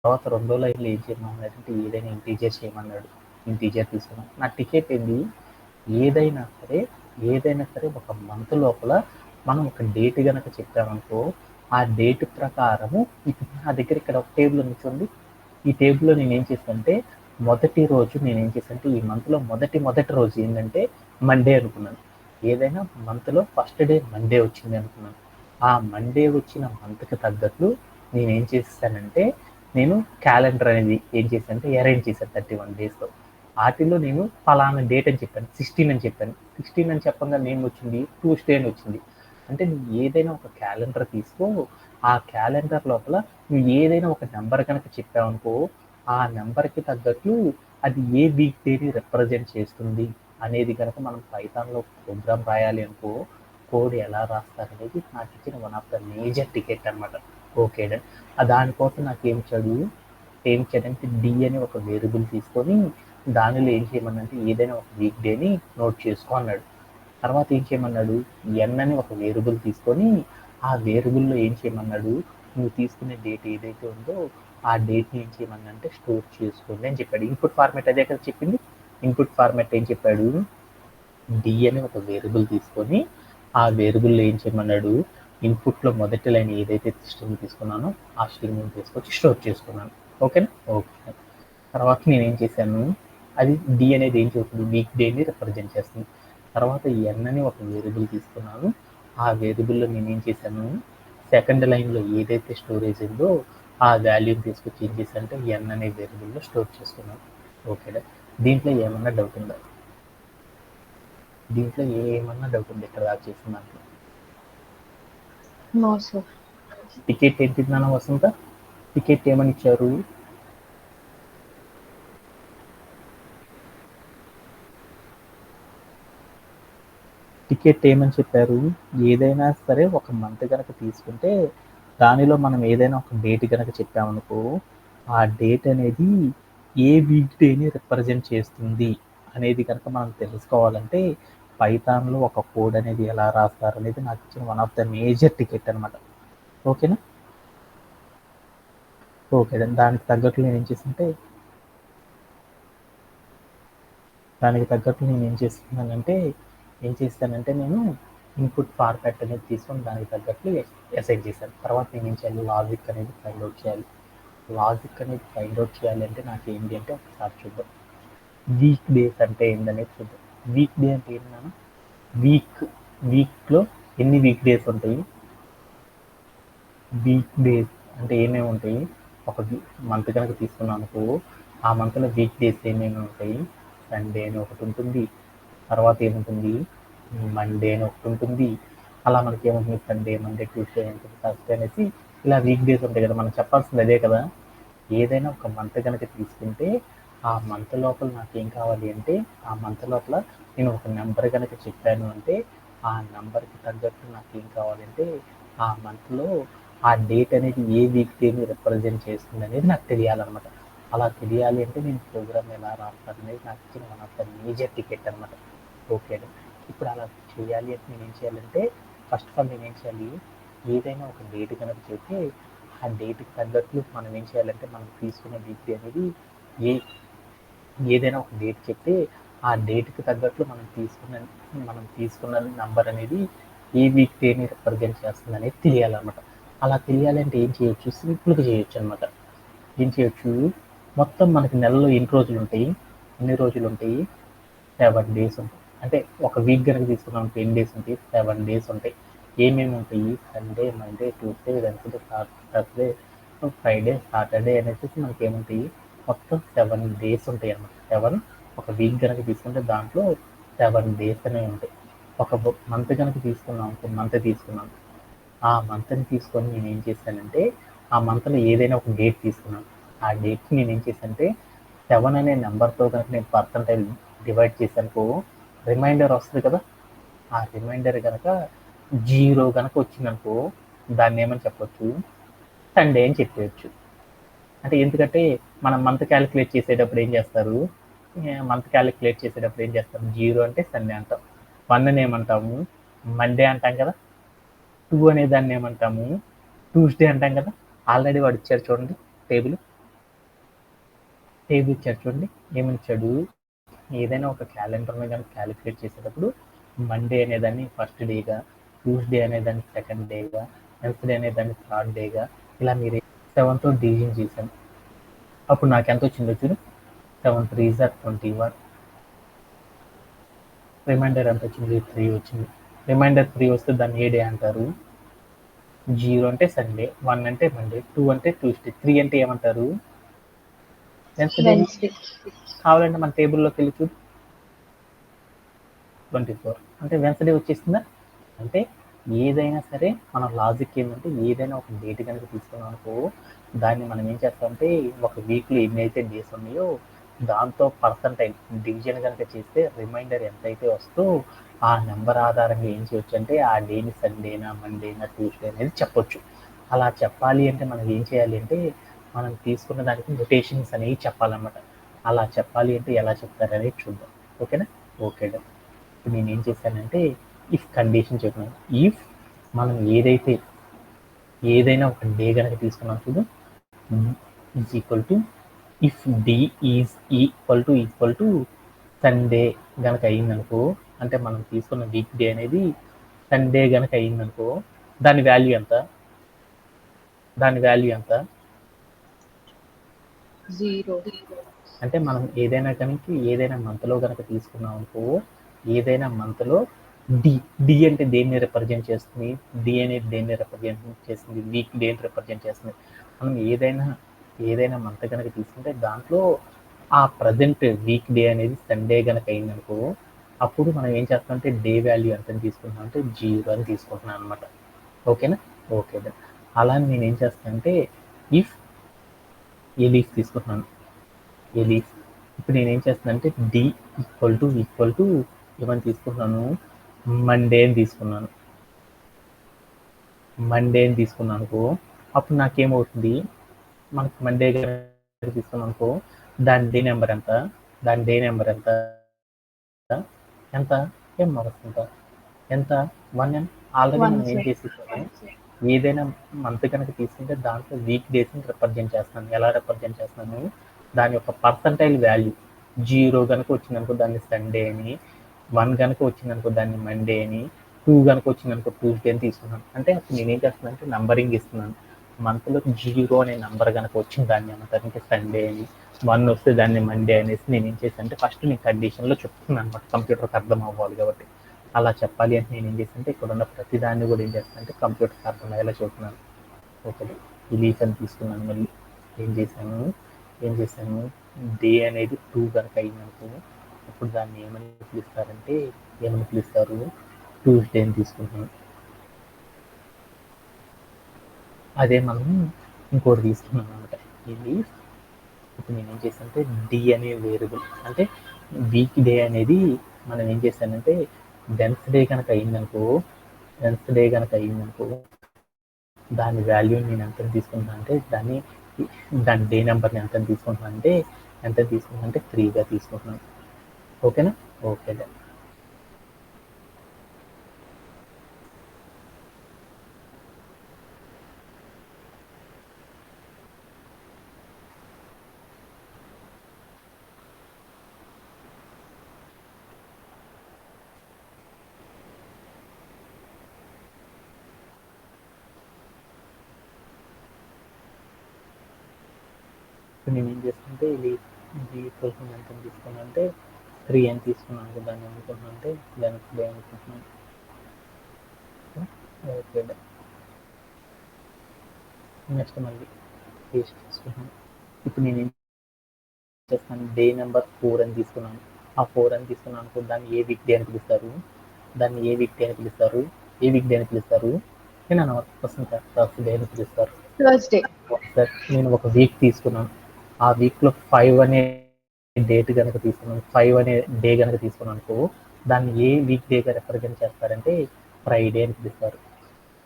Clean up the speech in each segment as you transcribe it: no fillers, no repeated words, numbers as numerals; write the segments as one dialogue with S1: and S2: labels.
S1: తర్వాత రెండో లైన్లో ఏం చేయమన్నాడంటే ఏదైనా ఇంటీజర్ చేయమన్నాడు. ఇంటీజర్ తీసుకున్నాను. నా టికెట్ ఏంది, ఏదైనా సరే ఒక మంత్ లోపల మనం ఒక డేట్ కనుక చెప్పామనుకో, ఆ డేట్ ప్రకారము ఇప్పుడు నా దగ్గర ఇక్కడ ఒక టేబుల్ ఉంది చూడండి. ఈ టేబుల్లో నేను ఏం చేశానంటే మొదటి రోజు నేనేం చేశానంటే ఈ మంత్లో మొదటి రోజు ఏంటంటే మండే అనుకున్నాను. ఏదైనా మంత్లో ఫస్ట్ డే మండే వచ్చింది అనుకున్నాను. ఆ మండే వచ్చిన మంత్కి తగ్గట్లు నేనేం చేశానంటే నేను క్యాలెండర్ అనేది ఏం చేశానంటే అరేంజ్ చేశాను 31 డేస్లో. వాటిలో నేను ఫలానా డేట్ అని చెప్పాను, 16 అని చెప్పాను. 16 అని చెప్పగా నేను వచ్చింది ట్యూస్డే అని వచ్చింది. అంటే నువ్వు ఏదైనా ఒక క్యాలెండర్ తీసుకో, ఆ క్యాలెండర్ లోపల నువ్వు ఏదైనా ఒక నెంబర్ కనుక చెప్పావనుకో, ఆ నెంబర్కి తగ్గట్లు అది ఏ వీక్ డేని రిప్రజెంట్ చేస్తుంది అనేది కనుక మనం పైథాన్లో ప్రోగ్రామ్ రాయాలి అనుకో, కోడ్ ఎలా రాస్తారనేది నాకు ఇచ్చిన one of the major ticket అనమాట. Okay done. దానికోసం నాకు ఏం ఇచ్చాడంటే డి అని ఒక వేరియబుల్ తీసుకొని దానిలో ఏం చేయమన్నంటే ఏదైనా ఒక వీక్ డేని నోట్ చేసుకో అన్నాడు. తర్వాత ఏం చేయమన్నాడు, ఎన్ అని ఒక వేరియబుల్ తీసుకొని ఆ వేరియబుల్లో ఏం చేయమన్నాడు, నువ్వు తీసుకునే డేట్ ఏదైతే ఉందో ఆ డేట్ని ఏం చేయమన్నంటే స్టోర్ చేసుకోండి అని చెప్పాడు. ఇన్పుట్ ఫార్మాట్ అదే కదా చెప్పింది. ఇన్పుట్ ఫార్మాట్ ఏం చెప్పాడు, డి అని ఒక వేరియబుల్ తీసుకొని ఆ వేరియబుల్లో ఏం చేయమన్నాడు, ఇన్పుట్లో మొదటి లైన్ ఏదైతే స్ట్రింగ్ తీసుకున్నానో ఆ స్ట్రింగ్ని తీసుకొచ్చి స్టోర్ చేసుకున్నాను. ఓకేనా? ఓకే. తర్వాత నేనేం చేశాను, అది డి అనేది ఏం చేస్తుంది, వీక్ డేని రిప్రజెంట్ చేస్తుంది. తర్వాత ఎన్ అని ఒక వేరియబుల్ తీసుకున్నాను. ఆ వేరియబుల్లో నేనేం చేశాను, సెకండ్ లైన్లో ఏదైతే స్టోరేజ్ ఉందో ఆ వాల్యూని తీసుకొచ్చి ఏం చేశానంటే ఎన్ అనే వేరియబుల్లో స్టోర్ చేసుకున్నాను. ఓకేనా? దీంట్లో ఏమన్నా డౌట్ ఉందా? దీంట్లో ఏమన్నా డౌట్ ఉంది ఇక్కడ దాకా చేసిన దాంట్లో?
S2: No sir.
S1: టికెట్ ఏంటి నాన్న వసంత? టికెట్ ఏమని ఇచ్చారు? టికెట్ ఏమని చెప్పారు, ఏదైనా సరే ఒక మంత్ కనుక తీసుకుంటే దానిలో మనం ఏదైనా ఒక డేట్ కనుక చెప్పామనుకో, ఆ డేట్ అనేది ఏ వీక్ డేని రిప్రజెంట్ చేస్తుంది అనేది కనుక మనం తెలుసుకోవాలంటే పైథాన్లో ఒక కోడ్ అనేది ఎలా రాస్తారు అనేది నాకు ఇచ్చిన one of the major ticket అనమాట. ఓకేనా? ఓకే. దానికి తగ్గట్లు నేను ఏం చేస్తుంటే ఏం చేస్తానంటే నేను ఇన్పుట్ ఫార్మాట్ అనేది తీసుకొని దానికి తగ్గట్లు అసైన్ చేశాను. తర్వాత నేను ఏం చేయాలి, లాజిక్ అనేది ఫైండ్ అవుట్ చేయాలి. లాజిక్ అనేది ఫైండ్ అవుట్ చేయాలంటే నాకు ఏంటి అంటే ఒకసారి చూద్దాం. వీక్ డేస్ అంటే ఏంటనేది చూద్దాం. వీక్ డే అంటే ఏంటన్నా, వీక్లో ఎన్ని వీక్ డేస్ ఉంటాయి? వీక్ డేస్ అంటే ఏమేమి ఉంటాయి, ఒక మంత్ కనుక తీసుకున్నాం అనుకో, ఆ మంత్లో వీక్ డేస్ ఏమేమి ఉంటాయి, సండే అని ఒకటి ఉంటుంది, తర్వాత ఏముంటుంది మండే అని ఒకటి ఉంటుంది, అలా మనకి ఏముంటుంది సండే, మండే, ట్యూస్డే, థర్స్డే అనేసి ఇలా వీక్ డేస్ ఉంటాయి కదా. మనం చెప్పాల్సింది అదే కదా. ఏదైనా ఒక మంత్ కనుక తీసుకుంటే ఆ మంత్ లోపల నాకు ఏం కావాలి అంటే ఆ మంత్ లోపల నేను ఒక నెంబర్ కనుక చెప్పాను అంటే ఆ నెంబర్కి తగ్గట్టు నాకు ఏం కావాలంటే ఆ మంత్లో ఆ డేట్ అనేది ఏ వీక్ డేని రిప్రజెంట్ చేస్తుంది అనేది నాకు తెలియాలన్నమాట. అలా తెలియాలి అంటే నేను ప్రోగ్రామ్ ఎలా రాస్తాను అనేది నాకు ఇచ్చిన one of the major ticket అనమాట. ఓకే. ఇప్పుడు అలా చేయాలి అంటే నేను ఏం చేయాలంటే ఫస్ట్ ఆఫ్ ఆల్ నేను ఏం చేయాలి, ఏదైనా ఒక డేట్ కనుక చెప్తే ఆ డేట్కి తగ్గట్లు మనం ఏం చేయాలంటే మనం తీసుకున్న వీక్ డే అనేది ఏదైనా ఒక డేట్ చెప్తే ఆ డేట్కి తగ్గట్లు మనం తీసుకున్న నంబర్ అనేది ఏ వీక్ డేని రిప్రజెంట్ చేస్తుంది అనేది తెలియాలన్నమాట. అలా తెలియాలంటే ఏం చేయొచ్చు, సింపుల్గా చేయొచ్చు అనమాట. ఏం చేయొచ్చు, మొత్తం మనకి నెలలో ఎన్ని రోజులు ఉంటాయి, 7 డేస్ ఉంటాయి. అంటే ఒక వీక్ కనుక తీసుకున్నాం 10 డేస్ ఉంటాయి, 7 డేస్ ఉంటాయి. ఏమేమి ఉంటాయి, Sunday, Monday, Tuesday, Wednesday, Thursday, Friday, Saturday అనేసి మనకి ఏముంటాయి, మొత్తం 7 డేస్ ఉంటాయి అన్నమాట. 7 ఒక వీక్ కనుక తీసుకుంటే దాంట్లో 7 డేస్ అనేవి ఉంటాయి. ఒక మంత్ కనుక తీసుకున్నాం, ఒక మంత్ తీసుకున్నాం, ఆ మంత్ని తీసుకొని నేను ఏం చేశానంటే ఆ మంత్లో ఏదైనా ఒక డేట్ తీసుకున్నాను. ఆ డేట్కి నేను ఏం చేశానంటే 7 అనే నెంబర్తో కనుక నేను పర్సంటైల్ డివైడ్ చేశానుకో రిమైండర్ వస్తుంది కదా. ఆ రిమైండర్ కనుక 0 కనుక వచ్చిందనుకో దాన్ని ఏమని చెప్పొచ్చు, సండే అని చెప్పవచ్చు. అంటే ఎందుకంటే మనం మంత్ క్యాలిక్యులేట్ చేసేటప్పుడు ఏం చేస్తారు, 0 అంటే సండే అంటాం, 1 అని ఏమంటాము, మండే అంటాం కదా, 2 అనే దాన్ని ఏమంటాము, ట్యూస్డే అంటాం కదా. ఆల్రెడీ వాడు ఇచ్చారు చూడండి టేబుల్. టేబుల్ ఇచ్చాడు చూడండి, ఏమని ఇచ్చాడు, ఏదైనా ఒక క్యాలెండర్ని కనుక క్యాలిక్యులేట్ చేసేటప్పుడు మండే అనేదాన్ని ఫస్ట్ డేగా, ట్యూస్డే అనేదాన్ని సెకండ్ డేగా, వెన్స్డే అనేదాన్ని థర్డ్ డేగా, ఇలా మీరు 7తో డివిజన్ చేశాను. అప్పుడు నాకు ఎంత వచ్చిందో చూడు, 7 3 21, రిమైండర్ ఎంత వచ్చింది, 3 వచ్చింది. రిమైండర్ 3 వస్తే దాన్ని ఏ డే అంటారు, 0 అంటే సండే, 1 అంటే మండే, 2 అంటే ట్యూస్డే, 3 అంటే ఏమంటారు, వెన్స్డే. కావాలంటే మన టేబుల్లోకి వెళ్ళి చూడు, 24 అంటే వెన్స్డే వచ్చేసిందా. అంటే ఏదైనా సరే మన లాజిక్ ఏంటంటే, ఏదైనా ఒక డేట్ కనుక తీసుకున్నాం అనుకో, దాన్ని మనం ఏం చేస్తామంటే ఒక వీక్లో ఎన్నైతే డేస్ ఉన్నాయో దాంతో పర్సంటైల్ డివిజన్ కనుక చేస్తే రిమైండర్ ఎంతైతే వస్తుందో ఆ నెంబర్ ఆధారంగా ఏం చేయొచ్చు అంటే ఆ డేని సండేనా, మండేనా, ట్యూస్డే అనేది చెప్పొచ్చు. అలా చెప్పాలి అంటే మనం ఏం చేయాలి అంటే, మనం తీసుకున్న దానికి నొటేషన్స్ అనేవి చెప్పాలన్నమాట. అలా చెప్పాలి అంటే ఎలా చెప్తారనేది చూద్దాం. ఓకేనా? ఓకే. ఇప్పుడు నేను ఏం చేశానంటే ఇఫ్ కండిషన్ చెప్పినాను. ఇఫ్ మనం ఏదైనా ఒక డే కనుక తీసుకున్నాం చూడు, is equal to if D is equal to Sunday గనక అయిందనుకో, అంటే మనం తీసుకున్న వీక్ డే అనేది సండే గనక అయిందనుకో, దాని వాల్యూ ఎంత, దాని వాల్యూ ఎంత,
S2: 0.
S1: అంటే మనం ఏదైనా మంత్లో కనుక తీసుకున్నాం అనుకో, ఏదైనా మంత్లో డి అంటే దేన్ని రిప్రజెంట్ చేస్తుంది, డి అనేది దేన్ని రిప్రజెంట్ చేస్తుంది, వీక్ డేని రిప్రజెంట్ చేస్తుంది. మనం ఏదైనా మంత్ కనుక తీసుకుంటే దాంట్లో ఆ ప్రజెంట్ వీక్ డే అనేది సండే కనుక అయిందనుకో, అప్పుడు మనం ఏం చేస్తామంటే డే వాల్యూ ఎంత తీసుకుంటున్నాం అంటే 0 అని తీసుకుంటున్నాం అనమాట. ఓకేనా? ఓకే. అలా నేను ఏం చేస్తానంటే ఇఫ్ ఏ లీఫ్ తీసుకుంటున్నాను, ఏ లీఫ్. ఇప్పుడు నేనేం చేస్తున్నానంటే డి ఈక్వల్ టు ఏమని తీసుకుంటున్నాను, మండే అని తీసుకున్నాను. అనుకో, అప్పుడు నాకేమవుతుంది, మనకు మండే తీసుకున్నాం అనుకో, దాని డే నెంబర్ ఎంత, ఎంత ఏం వస్తుందా, ఎంత 1 ఆల్రెడీ మనం ఏం చేసేసాము, ఏదైనా మంత్ కనుక తీసుకుంటే దాంట్లో వీక్ డేస్ని రిప్రజెంట్ చేస్తున్నాను. ఎలా రిప్రజెంట్ చేస్తున్నాను, దాని యొక్క పర్సంటైల్ వాల్యూ 0 కనుక వచ్చిందనుకో దాన్ని సండే అని, 1 కనుక వచ్చిందనుకో దాన్ని మండే అని, 2 కనుక వచ్చిందనుకో ట్యూస్డే అని తీసుకున్నాను. అంటే అప్పుడు నేనేం చేస్తున్నాను అంటే నంబరింగ్ ఇస్తున్నాను. మంత్లో 0 అనే నంబర్ కనుక వచ్చింది దాన్ని ఏమంటారంటే సండే అని, 1 వస్తే దాన్ని మండే అనేసి నేను ఏం చేశాను అంటే ఫస్ట్ నేను కండిషన్లో చెప్తున్నాను అనమాట, కంప్యూటర్కి అర్థం అవ్వాలి కాబట్టి. అలా చెప్పాలి అంటే నేను ఏం చేశానంటే ఇక్కడ ఉన్న ప్రతి దాన్ని కూడా ఏం చేస్తాను అంటే కంప్యూటర్కి అర్థమయ్యేలా చెప్తున్నాను. ఓకే. ఈ లీఫ్ అని తీసుకున్నాను. మళ్ళీ ఏం చేశాను డే అనేది 2 కనుక అయిందనుకో, అప్పుడు దాన్ని ఏమని పిలుస్తారు, ట్యూస్డే అని తీసుకుంటున్నాను. అదే మనం ఇంకోటి తీసుకున్నాం అనమాట, ఈ లీఫ్. ఇప్పుడు నేను ఏం చేశానంటే డి అనే వేరియబుల్, అంటే వీక్ డే అనేది మనం ఏం చేశానంటే వెన్స్డే కనుక అయిందనుకో, దాని వాల్యూని నేను ఎంత తీసుకుంటున్నాను అంటే దాని డే నెంబర్ని ఎంత తీసుకుంటున్నాను అంటే 3గా తీసుకుంటున్నాను. ఓకేనా? ఓకే. ఇప్పుడు నేను ఏం చేస్తుంటే ఇది కోసం ఎంత తీసుకున్నాను అంటే 3 అని తీసుకున్నాను. దాన్ని అనుకుంటున్నాను అంటే దానికి డే అనుకుంటున్నాను. ఓకే. నెక్స్ట్ మళ్ళీ పేస్ట్ తీసుకున్నాను. ఇప్పుడు నేను ఏం చేస్తాను, డే నెంబర్ 4 అని తీసుకున్నాను. ఆ 4 అని తీసుకున్నాను అనుకో, దాన్ని ఏ వీక్ డే అని పిలుస్తారు, నేను అనవసరం థర్స్డే అని పిలుస్తారు. నేను ఒక వీక్ తీసుకున్నాను, ఆ వీక్లో 5 అనే డేట్ కనుక తీసుకున్నాను, 5 అనే డే కనుక తీసుకున్నాను అనుకో, దాన్ని ఏ వీక్ డేగా రిప్రజెంట్ చేస్తారంటే ఫ్రైడే అని పిలుస్తారు.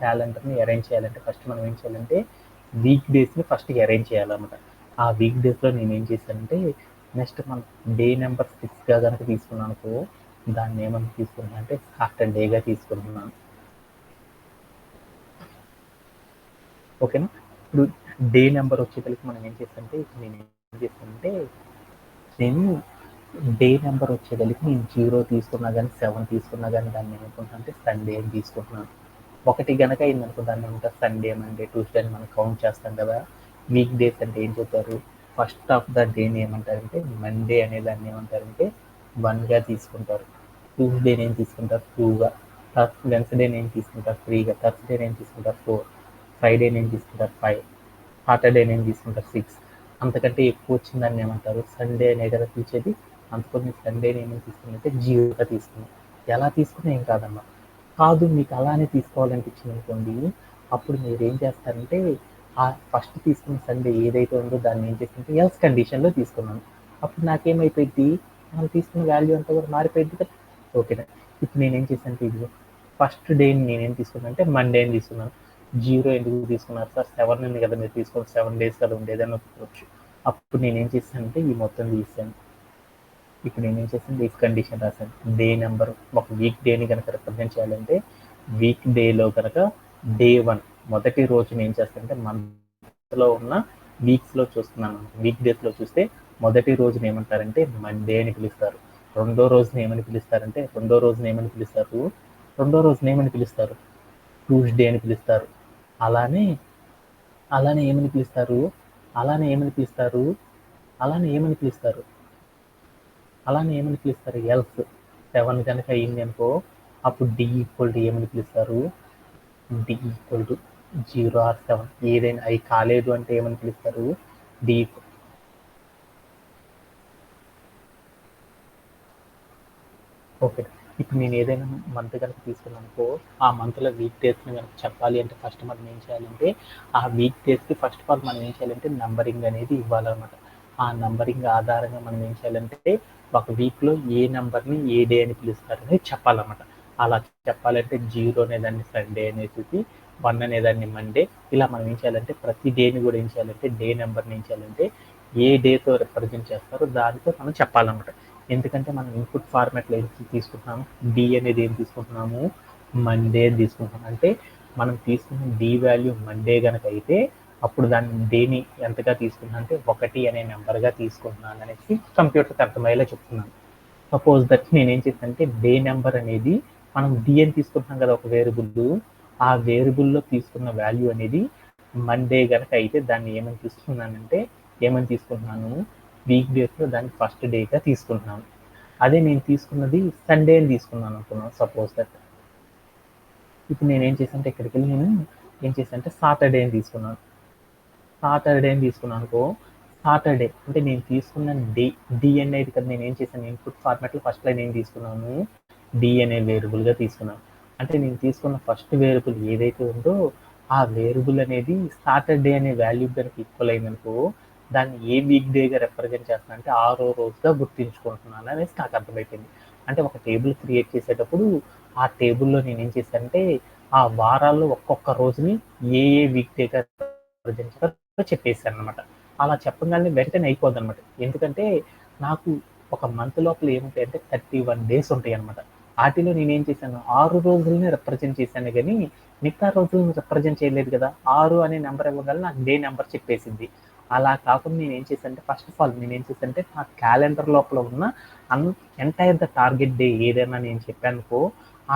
S1: క్యాలెండర్ని అరేంజ్ చేయాలంటే ఫస్ట్ మనం ఏం చేయాలంటే వీక్ డేస్ని ఫస్ట్ అరేంజ్ చేయాలన్నమాట. ఆ వీక్ డేస్లో నేను ఏం చేశానంటే నెక్స్ట్ మనం డే నెంబర్ 6గా కనుక తీసుకున్నాను అనుకో, దాన్ని ఏమని తీసుకున్నాను అంటే సాటర్డేగా తీసుకుంటున్నాను. ఓకేనా? ఇప్పుడు డే నెంబర్ వచ్చేసరికి మనం ఏం చేస్తామంటే నేను చేస్తుంటే నేను డే నెంబర్ వచ్చేదలికి నేను 0 తీసుకున్నా కానీ 7 తీసుకున్నా కానీ దాన్ని ఏమనుకుంటున్నా అంటే సండే అని తీసుకుంటున్నాను. 1 గనక అయిందనుకో దాన్ని ఏమంటారు సండే, మండే, ట్యూస్డే అని మనం కౌంట్ చేస్తాం కదా. వీక్ డేస్ అంటే ఏం చెప్తారు? ఫస్ట్ ఆఫ్ ద డేని ఏమంటారంటే మండే అనే దాన్ని ఏమంటారంటే 1గా తీసుకుంటారు. ట్యూస్డేని ఏం తీసుకుంటారు 2గా, వెన్స్డేని ఏం తీసుకుంటారు 3గా, థర్స్డేని ఏం తీసుకుంటారు 4, ఫ్రైడేని ఏం తీసుకుంటారు 5, సాటర్డేని ఏం తీసుకుంటారు 6. అంతకంటే ఎక్కువ వచ్చిందాన్ని ఏమంటారు సండే అనే కదా పిలిచేది. అందుకని సండేని ఏమని తీసుకున్నట్టే 0గా తీసుకున్నాం. ఎలా తీసుకున్నా ఏం కాదమ్మా. కాదు మీకు అలానే తీసుకోవాలనిపించింది అనుకోండి, అప్పుడు మీరు ఏం చేస్తారంటే ఆ ఫస్ట్ తీసుకున్న సండే ఏదైతే ఉందో దాన్ని ఏం చేస్తుంటే ఎల్స్ కండిషన్లో తీసుకున్నాను. అప్పుడు నాకేమైపోయింది, మనం తీసుకున్న వాల్యూ అంతా కూడా మారిపోయింది కదా. ఓకేనా. ఇప్పుడు నేనేం చేశానంటే ఇది ఫస్ట్ డేని నేనేం తీసుకున్నాను అంటే మండే అని తీసుకున్నాను. 0 ఎందుకు తీసుకున్నారు సార్, 7 ఉంది కదా మీరు తీసుకుని 7 days కదా ఉండేదని ఒప్పుకోవచ్చు. అప్పుడు నేనేం చేశానంటే ఈ మొత్తం తీసాను. ఇప్పుడు నేనేం చేశాను ఇఫ్ కండిషన్ రాశాను. డే నెంబర్ ఒక వీక్ డేని కనుక రిప్రజెంట్ చేయాలంటే వీక్ డేలో కనుక డే 1 మొదటి రోజుని ఏం చేస్తానంటే మంత్లో ఉన్న వీక్స్లో చూస్తున్నాను. వీక్ డేస్లో చూస్తే మొదటి రోజుని ఏమంటారంటే మండే అని పిలుస్తారు. రెండో రోజుని ఏమని పిలుస్తారంటే రెండో రోజుని ఏమని పిలుస్తారు ట్యూస్డే అని పిలుస్తారు. అలానే అలానే ఏమని పిలుస్తారు అలానే ఏమని పిలుస్తారు అలానే ఏమని పిలుస్తారు అలానే ఏమని పిలుస్తారు ఎల్స్ 7 కనుక అయింది అనుకో అప్పుడు డి ఈక్వల్ టు ఏమని పిలుస్తారు డి ఈక్వల్ టు 0 ఆర్ 7 ఏదైనా అవి కాలేదు అంటే ఏమని పిలుస్తారు డి. ఓకే. ఇప్పుడు నేను ఏదైనా మంత్ కనుక తీసుకున్నానుకో ఆ మంత్లో వీక్ డేస్ని కనుక చెప్పాలి అంటే ఫస్ట్ మనం ఏం చేయాలంటే ఆ వీక్ డేస్కి ఫస్ట్ ఆఫ్ ఆల్ మనం ఏం చేయాలంటే నంబరింగ్ అనేది ఇవ్వాలన్నమాట. ఆ నంబరింగ్ ఆధారంగా మనం ఏం చేయాలంటే ఒక వీక్లో ఏ నెంబర్ని ఏ డే అని పిలుస్తారు అనేది చెప్పాలన్నమాట. అలా చెప్పాలంటే 0 అనేదాన్ని సండే అనేసి 1 అనేదాన్ని మండే, ఇలా మనం ఏం చేయాలంటే ప్రతి డేని కూడా ఏం చేయాలంటే డే నెంబర్ని ఏం చేయాలంటే ఏ డేతో రిప్రజెంట్ చేస్తారో దానితో మనం చెప్పాలన్నమాట. ఎందుకంటే మనం ఇన్పుట్ ఫార్మాట్లో ఏం తీసుకుంటున్నాము డి అనేది ఏం తీసుకుంటున్నాము మండే అని తీసుకుంటున్నాం. అంటే మనం తీసుకున్న డి వాల్యూ మండే కనుక అయితే అప్పుడు దాన్ని డేని ఎంతగా తీసుకున్నాను అంటే 1 అనే నెంబర్గా తీసుకుంటున్నాను అనేసి కంప్యూటర్కి అర్థమయ్యేలా చెప్తున్నాను. సపోజ్ దట్ నేనేం చేస్తానంటే డే నెంబర్ అనేది మనం డి అని తీసుకుంటున్నాం కదా ఒక వేరియబుల్, ఆ వేరియబుల్లో తీసుకున్న వాల్యూ అనేది మండే కనుక అయితే దాన్ని ఏమని తీసుకుంటున్నాను వీక్ డేస్లో దాన్ని ఫస్ట్ డేగా తీసుకుంటున్నాను. అదే నేను తీసుకున్నది సండే అని తీసుకున్నాను అనుకున్నాను సపోజ్ దట్. ఇప్పుడు నేను ఏం చేశానంటే ఇక్కడికి వెళ్ళి నేను ఏం చేశానంటే సాటర్డే అని తీసుకున్నాను అనుకో. సాటర్డే అంటే నేను తీసుకున్న డి అనేది కదా నేను ఏం చేశాను ఇన్పుట్ ఫార్మాట్లో ఫస్ట్ లైన్ ఏం తీసుకున్నాను డి అనే వేరియబుల్గా తీసుకున్నాను. అంటే నేను తీసుకున్న ఫస్ట్ వేరియబుల్ ఏదైతే ఉందో ఆ వేరియబుల్ అనేది సాటర్డే అనే వాల్యూ కనుక ఈక్వల్ అయిందనుకో దాన్ని ఏ వీక్ డేగా రిప్రజెంట్ చేస్తున్నా అంటే 6వ రోజుగా గుర్తించుకుంటున్నాను అనేసి నాకు అర్థమైపోయింది. అంటే ఒక టేబుల్ క్రియేట్ చేసేటప్పుడు ఆ టేబుల్లో నేను ఏం చేశానంటే ఆ వారాల్లో ఒక్కొక్క రోజుని ఏ వీక్ డేగా రిప్రజెంట్ చేస్తారో చెప్పేసాను అనమాట. అలా చెప్పగానే వెంటనే అయిపోద్ది అనమాట. ఎందుకంటే నాకు ఒక మంత్ లోపల ఏముంటాయి అంటే 31 డేస్ ఉంటాయి అనమాట. వాటిలో నేనేం చేశాను 6 రోజుల్ని రిప్రజెంట్ చేశాను కానీ మిగతా రోజులను రిప్రజెంట్ చేయలేదు కదా. 6 అనే నెంబర్ ఇవ్వగల నాకు డే నెంబర్ చెప్పేసింది. అలా కాకుండా నేనేం చేశానంటే ఫస్ట్ ఆఫ్ ఆల్ నేనేం చేశానంటే నా క్యాలెండర్ లోపల ఉన్న ఎంటైర్ ద టార్గెట్ డే ఏదైనా నేను చెప్పానుకో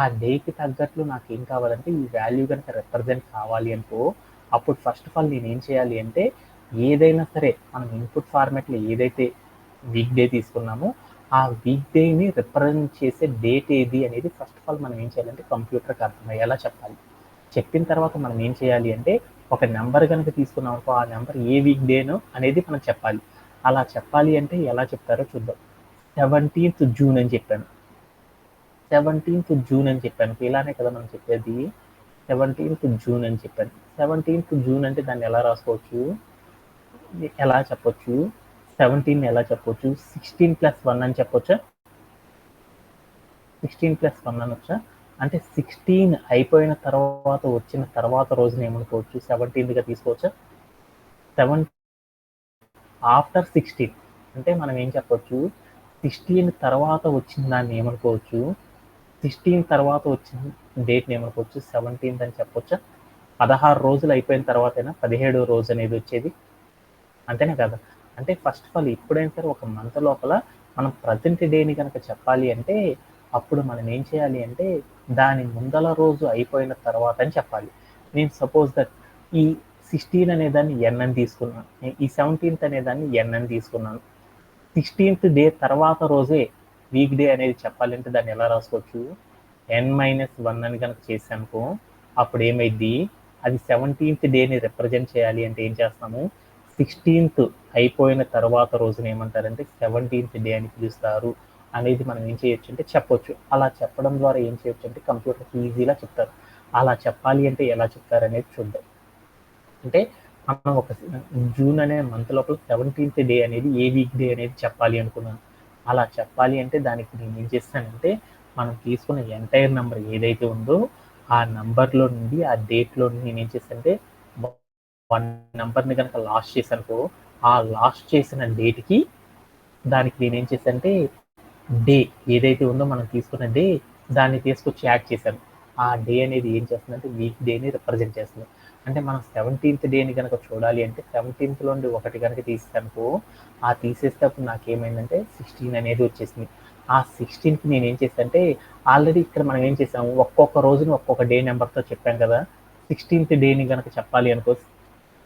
S1: ఆ డేకి తగ్గట్లు నాకు ఏం కావాలంటే ఈ వాల్యూ కనుక రిప్రజెంట్ కావాలి అనుకో అప్పుడు ఫస్ట్ ఆఫ్ ఆల్ నేను ఏం చేయాలి అంటే ఏదైనా సరే మనం ఇన్పుట్ ఫార్మాట్లో ఏదైతే వీక్ డే తీసుకున్నామో ఆ వీక్ డేని రిప్రజెంట్ చేసే డేట్ ఏది అనేది ఫస్ట్ ఆఫ్ ఆల్ మనం ఏం చేయాలంటే కంప్యూటర్కి అర్థమయ్యేలా చెప్పాలి. చెప్పిన తర్వాత మనం ఏం చేయాలి అంటే ఒక నెంబర్ కనుక తీసుకున్నాం అనుకో ఆ నెంబర్ ఏ వీక్ డేనో అనేది మనం చెప్పాలి. అలా చెప్పాలి అంటే ఎలా చెప్తారో చూద్దాం. 17th జూన్ అని చెప్పాను. 17th జూన్ అని చెప్పాను. ఇలానే కదా మనం చెప్పేది. 17th జూన్ అని చెప్పాను. 17th జూన్ అంటే దాన్ని ఎలా రాసుకోవచ్చు ఎలా చెప్పొచ్చు 17 ఎలా చెప్పొచ్చు 16+1 అని చెప్పొచ్చా 16+1 అనొచ్చా అంటే 16 అయిపోయిన తర్వాత వచ్చిన తర్వాత రోజున ఏమనుకోవచ్చు 17గా తీసుకోవచ్చా 7 ఆఫ్టర్ 16 అంటే మనం ఏం చెప్పొచ్చు 16 తర్వాత వచ్చిన దాన్ని ఏమనుకోవచ్చు 16 తర్వాత వచ్చిన డేట్ని ఏమనుకోవచ్చు 17th అని చెప్పొచ్చా 16 రోజులు అయిపోయిన తర్వాతైనా 17వ రోజు అనేది వచ్చేది అంతేనే కదా. అంటే ఫస్ట్ ఆఫ్ ఆల్ ఎప్పుడైనా సరే ఒక మంత్ లోపల మనం ప్రజెంట్ డేని కనుక చెప్పాలి అంటే అప్పుడు మనం ఏం చేయాలి అంటే దాని ముందల రోజు అయిపోయిన తర్వాత అని చెప్పాలి. నేను సపోజ్ దట్ ఈ 16 అనేదాన్ని ఎన్ అని తీసుకున్నాను, ఈ 17th అనేదాన్ని ఎన్ అని తీసుకున్నాను. 16th డే తర్వాత రోజే వీక్ డే అనేది చెప్పాలంటే దాన్ని ఎలా రాసుకోవచ్చు, n-1 అని కనుక చేసానుకో అప్పుడు ఏమైద్ది, అది 17th డేని రిప్రజెంట్ చేయాలి అంటే ఏం చేస్తాము, 16th అయిపోయిన తర్వాత రోజున ఏమంటారంటే 17th డే అని పిలుస్తారు అనేది మనం ఏం చేయొచ్చు అంటే చెప్పొచ్చు. అలా చెప్పడం ద్వారా ఏం చేయొచ్చు అంటే కంప్యూటర్కి ఈజీగా చెప్తారు. అలా చెప్పాలి అంటే ఎలా చెప్తారు అనేది చూద్దాం. అంటే మనం ఒక జూన్ అనే మంత్ లోపల 17th డే అనేది ఏ వీక్ డే అనేది చెప్పాలి అనుకున్నాను. అలా చెప్పాలి అంటే దానికి నేను ఏం చేస్తానంటే మనం తీసుకున్న ఎంటైర్ నెంబర్ ఏదైతే ఉందో ఆ నెంబర్లో నుండి ఆ డేట్లో నుండి నేను ఏం చేస్తానంటే 1 నెంబర్ని కనుక లాస్ట్ చేశానుకో ఆ లాస్ట్ చేసిన డేట్కి దానికి నేను ఏం చేశానంటే డే ఏదైతే ఉందో మనం తీసుకున్న డే దాన్ని తీసుకొచ్చి యాడ్ చేశాను. ఆ డే అనేది ఏం చేస్తుందంటే వీక్ డేని రిప్రజెంట్ చేస్తుంది. అంటే మనం 17th డేని కనుక చూడాలి అంటే 17thలో నుండి ఒకటి కనుక తీసానుకో ఆ తీసేసేటప్పుడు నాకేమైందంటే 16 అనేది వచ్చేసింది. ఆ 16కి నేను ఏం చేశానంటే ఆల్రెడీ ఇక్కడ మనం ఏం చేసాము ఒక్కొక్క రోజుని ఒక్కొక్క డే నెంబర్తో చెప్పాం కదా. 16th డేని కనుక చెప్పాలి అనుకో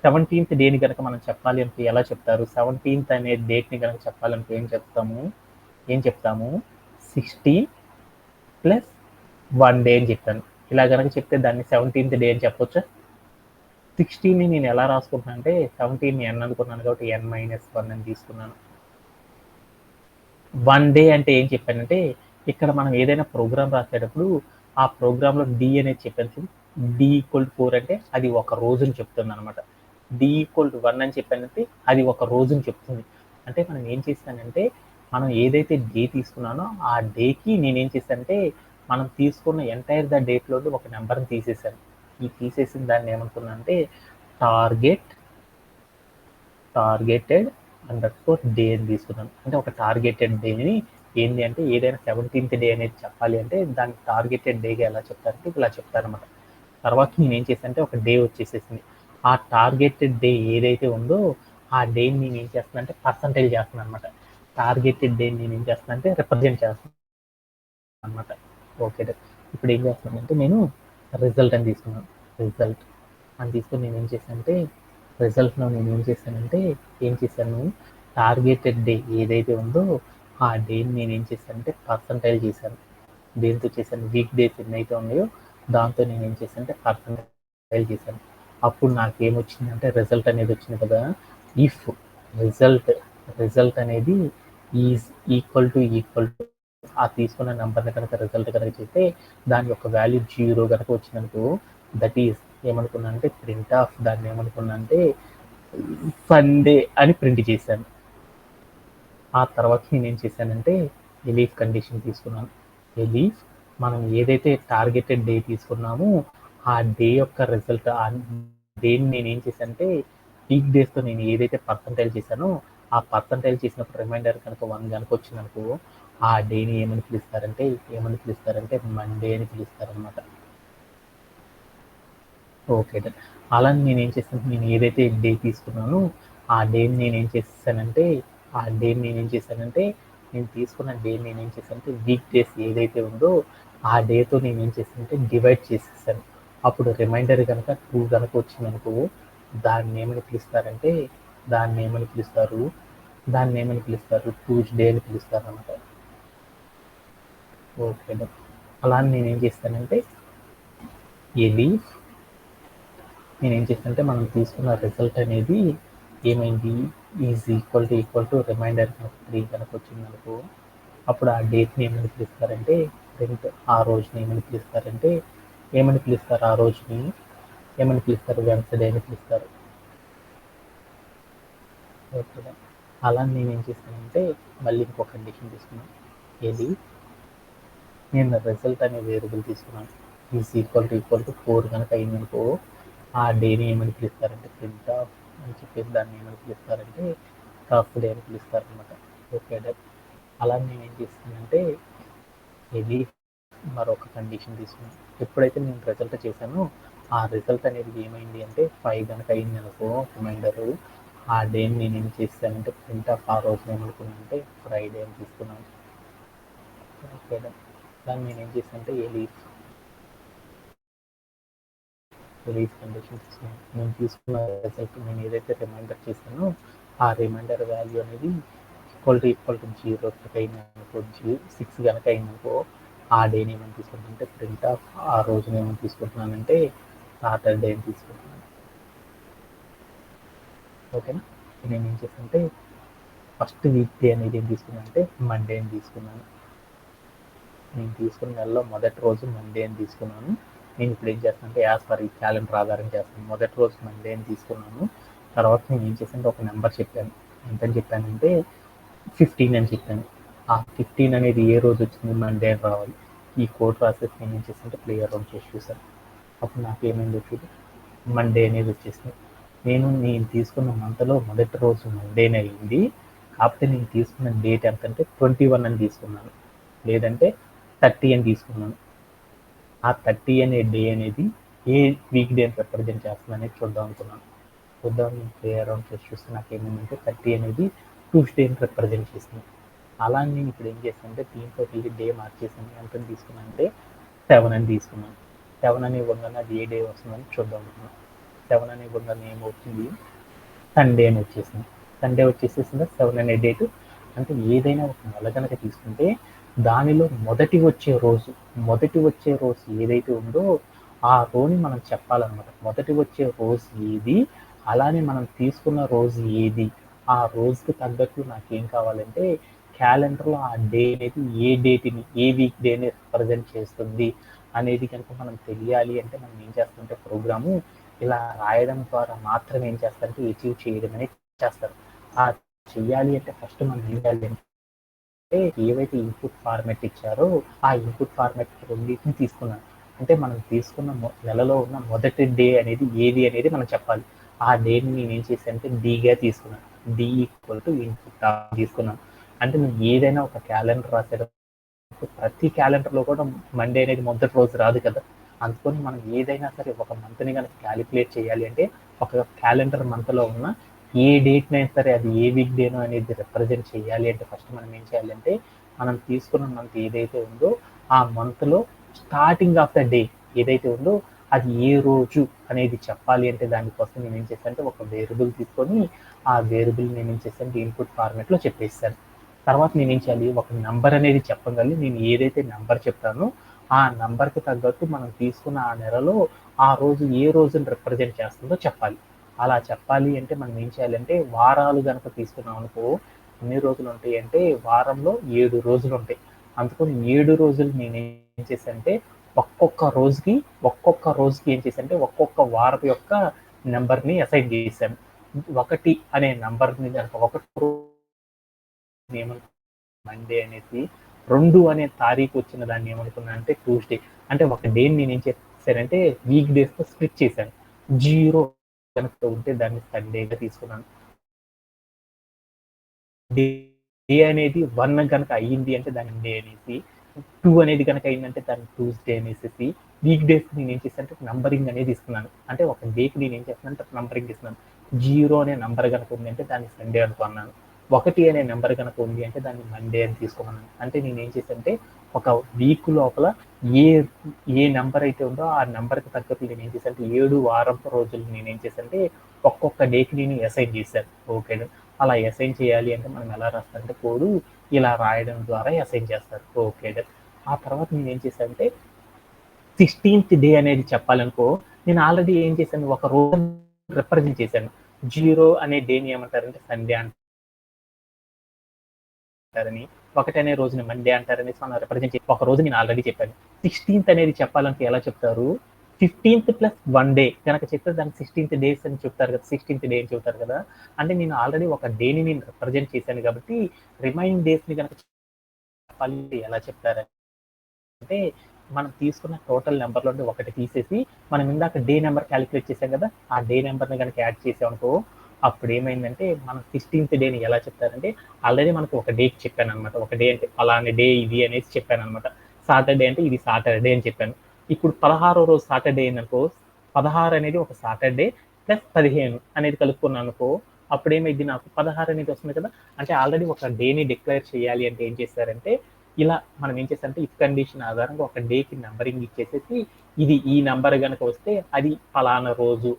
S1: 17th డేని కనుక మనం చెప్పాలి అనుకో ఎలా చెప్తారు, 17th అనే డేట్ని కనుక చెప్పాలనుకో ఏం చెప్తాము 60 ప్లస్ 1 డే అని చెప్తాను. ఇలా కనుక చెప్తే దాన్ని 17th డే అని చెప్పొచ్చా. 16ని నేను ఎలా రాసుకుంటున్నాను అంటే 17 ఎన్ అనుకున్నాను కాబట్టి n-1 అని తీసుకున్నాను. 1 డే అంటే ఏం చెప్పానంటే ఇక్కడ మనం ఏదైనా ప్రోగ్రామ్ రాసేటప్పుడు ఆ ప్రోగ్రాంలో డి అనేది చెప్పాను చూడు, d=4 అంటే అది ఒక రోజుని చెప్తుంది అనమాట. d=1 అని చెప్పానంటే అది ఒక రోజుని చెప్తుంది. అంటే మనం ఏం చేస్తానంటే మనం ఏదైతే డే తీసుకున్నానో ఆ డేకి నేనేం చేశానంటే మనం తీసుకున్న ఎంటైర్ ద డేట్లో ఒక నెంబర్ని తీసేసాను. ఈ తీసేసిన దాన్ని ఏమనుకున్నా అంటే టార్గెటెడ్ _ డే అని తీసుకున్నాను. అంటే ఒక టార్గెటెడ్ డేని ఏంటి అంటే ఏదైనా 17th డే అనేది చెప్పాలి అంటే దాన్ని టార్గెటెడ్ డేగా ఎలా చెప్తారంటే ఇలా చెప్తారనమాట. తర్వాత నేను ఏం చేశానంటే ఒక డే వచ్చేసేసింది. ఆ టార్గెటెడ్ డే ఏదైతే ఉందో ఆ డేని నేను ఏం చేస్తున్నా అంటే పర్సంటేజ్ చేస్తున్నాను అనమాట. టార్గెటెడ్ డేని నేను ఏం చేస్తున్నా అంటే రిప్రజెంట్ చేస్తున్నాను అనమాట. ఓకే, ఇప్పుడు ఏం చేస్తున్నానంటే నేను రిజల్ట్ అని తీసుకున్నాను. రిజల్ట్ అని తీసుకొని నేను ఏం చేశానంటే రిజల్ట్లో నేను ఏం చేశాను టార్గెటెడ్ డే ఏదైతే ఉందో ఆ డేని నేను ఏం చేశానంటే పర్సంటైల్ చేశాను. దేంతో చేశాను, వీక్ డేస్ ఎన్నైతే ఉన్నాయో దాంతో నేను ఏం చేశానంటే పర్సంటైల్ చేశాను. అప్పుడు నాకేమొచ్చిందంటే రిజల్ట్ అనేది వచ్చింది కదా. ఇఫ్ రిజల్ట్ అనేది ఈజ్ ఈక్వల్ టు ఆ తీసుకున్న నెంబర్ని కనుక రిజల్ట్ కనుక చేస్తే దాని యొక్క వాల్యూ 0 కనుక వచ్చిందనుకో దట్ ఈస్ ఏమనుకున్నా అంటే ప్రింట్ ఆఫ్ దాన్ని ఏమనుకున్నా అంటే సండే అని ప్రింట్ చేశాను. ఆ తర్వాత నేనేం చేశానంటే ఎలీఫ్ కండిషన్ తీసుకున్నాను. ఎలీఫ్ మనం ఏదైతే టార్గెటెడ్ డే తీసుకున్నామో ఆ డే యొక్క రిజల్ట్ ఆ డేని నేనేం చేశానంటే వీక్ డేస్తో నేను ఏదైతే పర్సంటైల్ చేశానో ఆ పర్సంటైల్ చేసినప్పుడు రిమైండర్ కనుక 1 కనుక వచ్చిందనుకో ఆ డేని ఏమని పిలుస్తారంటే మండే అని పిలుస్తారనమాట. Okay done. అలా నేనేం చేస్తాను, నేను ఏదైతే డే తీసుకున్నానో ఆ డేని నేనేం చేశానంటే నేను తీసుకున్న డేని నేనేం చేశానంటే వీక్ డేస్ ఏదైతే ఉందో ఆ డేతో నేనేం చేశానంటే డివైడ్ చేసేసాను. అప్పుడు రిమైండర్ కనుక 2 కనుక వచ్చిందనుకో దాన్ని ఏమని పిలుస్తారు ట్యూస్డే అని పిలుస్తారు అనమాట. Okay done. అలా నేనేం చేస్తానంటే ఎలీఫ్ నేనేం చేస్తానంటే మనం తీసుకున్న రిజల్ట్ అనేది ఏమైంది ఈజ్ ఈక్వల్ టు రిమైండర్ 3 కనుక వచ్చిందనుకో అప్పుడు ఆ డేట్ని ఏమని పిలుస్తారంటే ప్రింట్ ఆ రోజుని ఏమని పిలుస్తారు ఆ రోజుని వెన్స్డే అని పిలుస్తారు. ఓకే, అలా నేనేం చేస్తానంటే మళ్ళీ ఇంకో కండిషన్ తీసుకున్నాను. ఏది నేను రిజల్ట్ అనే వేరియబుల్ తీసుకున్నాను. ఈజ్ ఈక్వల్ టు 4 కనుక అయిందనుకో ఆ డేని ఏమని పిలుస్తారంటే ప్రింట్ ఆఫ్ అని చెప్పేసి దాన్ని ఏమని పిలుస్తారంటే డే అని పిలుస్తారనమాట. Okay done. అలా నేనేం చేస్తానంటే ఇది మరొక కండిషన్ తీసుకున్నాను. ఎప్పుడైతే నేను రిజల్ట్ చేశానో ఆ రిజల్ట్ అనేది ఏమైంది అంటే 5 కనుక అయింది అనుకో రిమైండరు ఆ డేని నేను ఏం చేశానంటే ప్రింట్ ఆఫ్ ఆ రోజు ఏమనుకున్నానంటే ఫ్రైడే అని తీసుకున్నాను. ఓకే, దాన్ని నేను ఏం చేశానంటే రిలీజ్ కండిషన్ తీసుకున్నాను. నేను తీసుకున్న రిజల్ట్ నేను ఏదైతే రిమైండర్ చేశానో ఆ రిమైండర్ వాల్యూ అనేది ఈక్వల్ టు 0 అయిననుకో 6 కనుక అయిందనుకో ఆ డేని ఏమని తీసుకుంటానంటే ప్రింట్ ఆఫ్ ఆ రోజున ఏమని తీసుకుంటున్నానంటే సాటర్డే అని తీసుకుంటున్నాను. ఓకేనా, నేను ఏం చేస్తానంటే ఫస్ట్ వీక్ డే అనేది ఏం తీసుకున్నానంటే మండే అని తీసుకున్నాను. నేను తీసుకున్న నెలలో మొదటి రోజు మండే అని తీసుకున్నాను. నేను ఇప్పుడు ఏం చేస్తానంటే యాజ్ పర్ ఈ క్యాలెండర్ ఆధారం చేస్తాను. మొదటి రోజు మండే అని తీసుకున్నాను. తర్వాత నేను ఏం చేశానంటే ఒక నెంబర్ చెప్పాను. ఎంతని చెప్పానంటే 15 అని చెప్పాను. ఆ 15 అనేది ఏ రోజు వచ్చింది, మండే అని రావాలి. ఈ కోడ్ రాసేసి నేను ఏం చేశానంటే ప్లే అరౌండ్ చేసి చూసాను. అప్పుడు నాకు ఏమైంది చూడు, మండే అనేది వచ్చేసింది. నేను తీసుకున్న మంత్లో మొదటి రోజు మండేనే అయింది. కాకపోతే నేను తీసుకున్న డేట్ ఎంతంటే 21 అని తీసుకున్నాను, లేదంటే 30 అని తీసుకున్నాను. ఆ 30 అనే డే అనేది ఏ వీక్ డే రిప్రజెంట్ చేస్తుంది అనేది చూద్దాం అనుకున్నాను. చూద్దాం ప్లే అరౌండ్ చేసి చూస్తే నాకు ఏమైందంటే 30 అనేది ట్యూస్డేని రిప్రజెంట్ చేస్తుంది. అలా నేను ఇప్పుడు ఏం చేస్తానంటే దీంట్లో వెళ్ళి డే మార్చేసాను. ఎంత తీసుకున్నాను అంటే 7 అని తీసుకున్నాను. 7 అని ఇవ్వగానే అది ఏ డే వస్తుందని చూద్దాం అనుకున్నాను. 7 అని ఇవ్వగానే ఏమవుతుంది, సండే అని వచ్చేసింది. సండే వచ్చేసేసిందా 7 అనే డేటు. అంటే ఏదైనా ఒక నెల కనుక తీసుకుంటే దానిలో మొదటి వచ్చే రోజు ఏదైతే ఉందో ఆ రోజుని మనం చెప్పాలన్నమాట. మొదటి వచ్చే రోజు ఏది, అలానే మనం తీసుకున్న రోజు ఏది, ఆ రోజుకి తగ్గట్టు నాకేం కావాలంటే క్యాలెండర్లో ఆ డే అనేది ఏ డేట్ని, ఏ వీక్ డేని రిప్రజెంట్ చేస్తుంది అనేది కనుక మనం తెలియాలి అంటే మనం ఏం చేస్తామంటే ప్రోగ్రాము ఇలా రాయడం ద్వారా మాత్రమే ఏం చేస్తారంటే అచీవ్ చేయడం అనేది చేస్తారు. ఆ చెయ్యాలి అంటే ఫస్ట్ మనం ఏం చేయాలి అంటే ఏవైతే ఇన్పుట్ ఫార్మాట్ ఇచ్చారో ఆ ఇన్పుట్ ఫార్మాట్ రెండింటిని తీసుకున్నాను. అంటే మనం తీసుకున్న నెలలో ఉన్న మొదటి డే అనేది ఏది అనేది మనం చెప్పాలి. ఆ డేని నేను ఏం చేశానంటే డీగా తీసుకున్నాను. డి ఈక్వల్ టు ఇన్పుట్ తీసుకున్నాను. అంటే నువ్వు ఏదైనా ఒక క్యాలెండర్ రాసేటప్పుడు ప్రతి క్యాలెండర్లో కూడా మండే అనేది మొదటి రోజు రాదు కదా. అందుకని మనం ఏదైనా సరే ఒక మంత్ని కనుక క్యాలిక్యులేట్ చేయాలి అంటే ఒక క్యాలెండర్ మంత్లో ఉన్న ఏ డేట్నైనా సరే అది ఏ వీక్ డేనో అనేది రిప్రజెంట్ చేయాలి అంటే ఫస్ట్ మనం ఏం చేయాలంటే మనం తీసుకున్న మంత్ ఏదైతే ఉందో ఆ మంత్లో స్టార్టింగ్ ఆఫ్ ద డే ఏదైతే ఉందో అది ఏ రోజు అనేది చెప్పాలి అంటే దానికోసం నేను ఏం చేశానంటే ఒక వేరియబుల్ తీసుకొని ఆ వేరియబుల్ నేను ఏం చేశానంటే ఇన్పుట్ ఫార్మాట్లో చెప్పేస్తాను. తర్వాత నేనేం చేయాలి, ఒక నంబర్ అనేది చెప్పగలి నేను ఏదైతే నంబర్ చెప్తానో ఆ నంబర్కి తగ్గట్టు మనం తీసుకున్న ఆ నెలలో ఆ రోజు ఏ రోజుని రిప్రజెంట్ చేస్తుందో చెప్పాలి. అలా చెప్పాలి అంటే మనం ఏం చేయాలంటే వారాలు కనుక తీసుకున్నాం అనుకో ఎన్ని రోజులు ఉంటాయి అంటే వారంలో 7 రోజులు ఉంటాయి. అందుకని 7 రోజులు నేను ఏం చేశానంటే ఒక్కొక్క రోజుకి ఏం చేశానంటే ఒక్కొక్క వారం యొక్క నెంబర్ని అసైన్ చేశాను. 1 అనే నెంబర్ని కనుక మండే అనేసి 2 అనే తారీఖు వచ్చిన దాన్ని ఏమనుకున్నా అంటే ట్యూస్డే. అంటే ఒక డేని నేను ఏం చేశానంటే వీక్ డేస్తో స్ప్లిట్ చేశాను. 0 కనుక ఉంటే దాన్ని సండేగా తీసుకున్నాను. డే అనేది 1 కనుక అయ్యింది అంటే దాన్ని డే అనేసి, 2 అనేది కనుక అయిందంటే దాన్ని ట్యూస్డే అనేసి వీక్ డేస్ నేను ఏం చేశానంటే నంబరింగ్ అనేది ఇస్తున్నాను. అంటే ఒక డేకి నేను ఏం చేస్తున్నానంటే నంబరింగ్ ఇస్తున్నాను. 0 అనే నంబర్ కనుక ఉంది అంటే దాన్ని సండే అనుకున్నాను. 1 అనే నెంబర్ కనుక ఉంది అంటే దాన్ని మండే అని తీసుకున్నాను. అంటే నేను ఏం చేశానంటే ఒక వీక్ లోపల ఏ ఏ నెంబర్ అయితే ఉందో ఆ నెంబర్కి తగ్గట్టు నేను ఏం చేశానంటే 7 వారపు రోజులు నేను ఏం చేశానంటే ఒక్కొక్క డేకి నేను అసైన్ చేశాను. ఓకేనా, అలా అసైన్ చేయాలి అంటే మనం ఎలా రాస్తారంటే కోడు ఇలా రాయడం ద్వారా అసైన్ చేస్తారు. ఓకే, ఆ తర్వాత నేను ఏం చేశానంటే 16th డే అనేది చెప్పాలనుకో నేను ఆల్రెడీ ఏం చేశాను, ఒక రోజు రిప్రజెంట్ చేశాను. 0 అనే డేని ఏమంటారంటే సండే అంటారని, 1 అనే రోజుని మండే అంటారని మనం రిప్రజెంట్ చేసి ఒక రోజు నేను ఆల్రెడీ చెప్పాను. 16th అనేది చెప్పాలంటే ఎలా చెప్తారు, 15th ప్లస్ 1 డే కనుక చెప్తే దానికి 16th డేస్ అని చెప్తారు కదా, 16th డే అని చెప్తారు కదా. అంటే నేను ఆల్రెడీ ఒక డేని నేను రిప్రజెంట్ చేశాను కాబట్టి రిమైనింగ్ డేస్ని కనుక చెప్పాలి ఎలా చెప్తారంటే మనం తీసుకున్న టోటల్ నెంబర్లో ఒకటి తీసేసి మనం ఇందాక డే నెంబర్ క్యాలిక్యులేట్ చేసాం కదా, ఆ డే నెంబర్ని కనుక యాడ్ చేసామనుకో అప్పుడు ఏమైందంటే మనం 16th డేని ఎలా చెప్తారంటే ఆల్రెడీ మనకు ఒక డేకి చెప్పాను అనమాట. ఒక డే అంటే అలానే డే ఇది అనేసి చెప్పాను అనమాట. సాటర్డే అంటే ఇది సాటర్డే అని చెప్పాను. ఇప్పుడు 16వ రోజు సాటర్డే అయిందనుకో 16 అనేది ఒక సాటర్డే ప్లస్ 15 అనేది కలుపుకున్నాను అనుకో అప్పుడు ఏమైంది, నాకు 16 అనేది వస్తుంది కదా. అంటే ఆల్రెడీ ఒక డేని డిక్లేర్ చేయాలి అంటే ఏం చేశారంటే, ఇలా మనం ఏం చేస్తారంటే ఇఫ్ కండిషన్ ఆధారంగా ఒక డేకి నంబరింగ్ ఇచ్చేసేసి, ఇది ఈ నంబర్ గనక వస్తే అది పలానా రోజు,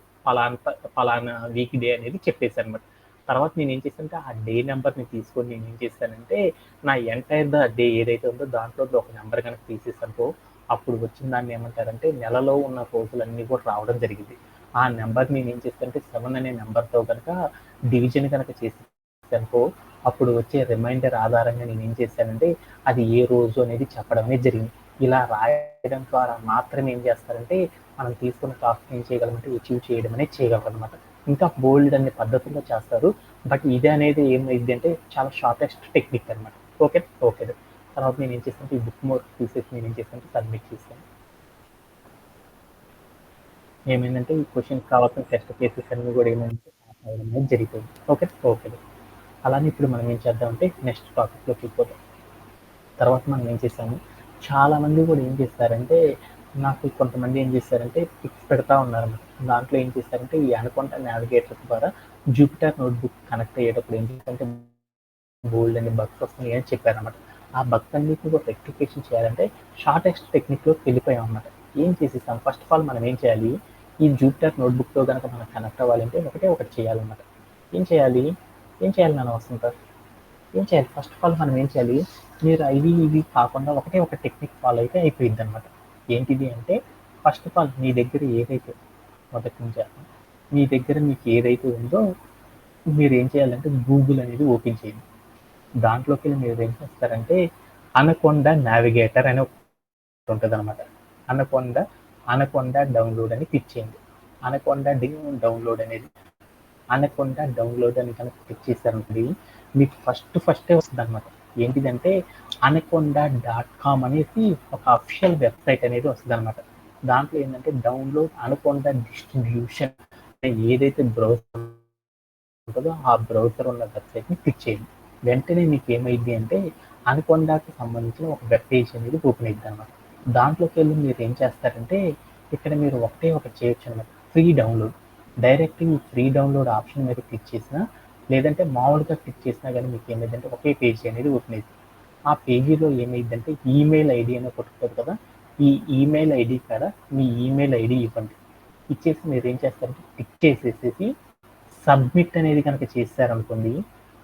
S1: పలానా వీక్ డే అనేది చెప్పేసాను అనమాట. తర్వాత నేను ఏం చేశానంటే ఆ డే నెంబర్ని తీసుకొని నేను ఏం చేశానంటే నా ఎంటైర్ డే ఏదైతే ఉందో దాంట్లో ఒక నెంబర్ కనుక తీసేసానుకో, అప్పుడు వచ్చిన దాన్ని ఏమంటారంటే నెలలో ఉన్న రోజులన్నీ కూడా రావడం జరిగింది. ఆ నెంబర్ నేను ఏం చేస్తానంటే 7 అనే నెంబర్తో కనుక డివిజన్ కనుక చేసానుకో, అప్పుడు వచ్చే రిమైండర్ ఆధారంగా నేను ఏం చేశానంటే అది ఏ రోజు అనేది చెప్పడం అనేది జరిగింది. ఇలా రాయడం ద్వారా మాత్రమే ఏం చేస్తారంటే మనం తీసుకున్న టాస్క్ ఏం చేయగలమంటే అచీవ్ చేయడం అనేది చేయగలం అనమాట. ఇంకా బోల్డ్ అనే పద్ధతుల్లో చేస్తారు. బట్ ఇది అనేది ఏమైంది అంటే చాలా షార్టెస్ట్ టెక్నిక్ అనమాట. Okay okay. తర్వాత నేను ఏం చేస్తానంటే ఈ బుక్ మోడ్ తీసేసి నేను ఏం చేస్తానంటే సబ్మిట్ చేస్తాను. ఏమైందంటే ఈ క్వశ్చన్ కావాల్సిన టెస్ట్ కేసెస్ అన్ని కూడా ఏమైందంటే పాస్ అవ్వడం అనేది జరిగిపోయింది. Okay okay. అలానే ఇప్పుడు మనం ఏం చేద్దామంటే నెక్స్ట్ టాపిక్లోకి వెళ్ళిపోతాం. తర్వాత మనం ఏం చేసాము, చాలామంది కూడా ఏం చేస్తారంటే నాకు కొంతమంది ఏం చేస్తారంటే పిక్స్ పెడతా ఉన్నారన్నమాట. దాంట్లో ఏం చేస్తారంటే ఈ అనుకుంటా నావిగేటర్ ద్వారా జూపిటర్ నోట్బుక్ కనెక్ట్ అయ్యేటప్పుడు ఏం చేస్తారంటే బోల్డ్ అని బగ్స్ వస్తున్నాయి అని చెప్పారన్నమాట. ఆ బగ్స్ అన్నిటిని కూడా రెక్టిఫికేషన్ చేయాలంటే షార్టెస్ట్ టెక్నిక్లోకి వెళ్ళిపోయాం అన్నమాట. ఏం చేసేసాం, ఫస్ట్ ఆఫ్ ఆల్ మనం ఏం చేయాలి, ఈ జూపిటర్ నోట్బుక్తో కనుక మనం కనెక్ట్ అవ్వాలంటే ఒకటి చేయాలన్నమాట. ఏం చేయాలి, ఏం చేయాలి మనం వస్తుంట ఏం చేయాలి, ఫస్ట్ ఆఫ్ ఆల్ మనం ఏం చేయాలి, మీరు ఇవి కాకుండా ఒక టెక్నిక్ ఫాలో అయితే అయిపోయింది అనమాట. ఏంటిది అంటే ఫస్ట్ ఆఫ్ ఆల్ మీ దగ్గర ఏదైతే మొదటి నుంచి మీ దగ్గర మీకు ఏదైతే ఉందో మీరు ఏం చేయాలంటే గూగుల్ అనేది ఓపెన్ చేయండి. దాంట్లోకి మీరు ఏం చేస్తారంటే అనకొండ నావిగేటర్ అని ఉంటుంది అనమాట. అనకొండ డౌన్లోడ్ అని క్లిక్ చేయండి. అనకొండ డౌన్లోడ్ అనేది అనకొండ డౌన్లోడ్ అని కనుక క్లిక్ చేశారనుకోండి, మీకు ఫస్టే వస్తుంది అనమాట. ఏంటిదంటే అనకొండ.com అనేసి ఒక అఫిషియల్ వెబ్సైట్ అనేది వస్తుంది అనమాట. దాంట్లో ఏంటంటే డౌన్లోడ్ అనకొండ డిస్ట్రిబ్యూషన్ ఏదైతే బ్రౌజర్ ఉంటుందో ఆ బ్రౌజర్ ఉన్న వెబ్సైట్ని క్లిక్ చేయండి. వెంటనే మీకు ఏమైంది అంటే అనకొండకి సంబంధించిన ఒక వెబ్ పేజ్ అనేది ఓపెన్ అయింది అనమాట. దాంట్లోకి వెళ్ళి మీరు ఏం చేస్తారంటే ఇక్కడ మీరు ఒకటి చేయొచ్చు అనమాట, ఫ్రీ డౌన్లోడ్. డైరెక్ట్ ఈ ఫ్రీ డౌన్లోడ్ ఆప్షన్ మీద క్లిక్ చేసినా లేదంటే మామూలుగా క్లిక్ చేసినా కానీ మీకు ఏమైందంటే ఒకే పేజీ అనేది ఓపెన్ అయింది. ఆ పేజీలో ఏమైందంటే ఈమెయిల్ ఐడి అని ఒకటి ఉంటుంది కదా, ఈ ఈమెయిల్ ఐడి కాడ మీ ఈమెయిల్ ఐడి ఇవ్వండి. ఇచ్చేసి మీరు ఏం చేస్తారంటే క్లిక్ చేసేసి సబ్మిట్ అనేది కనుక చేశారనుకోండి,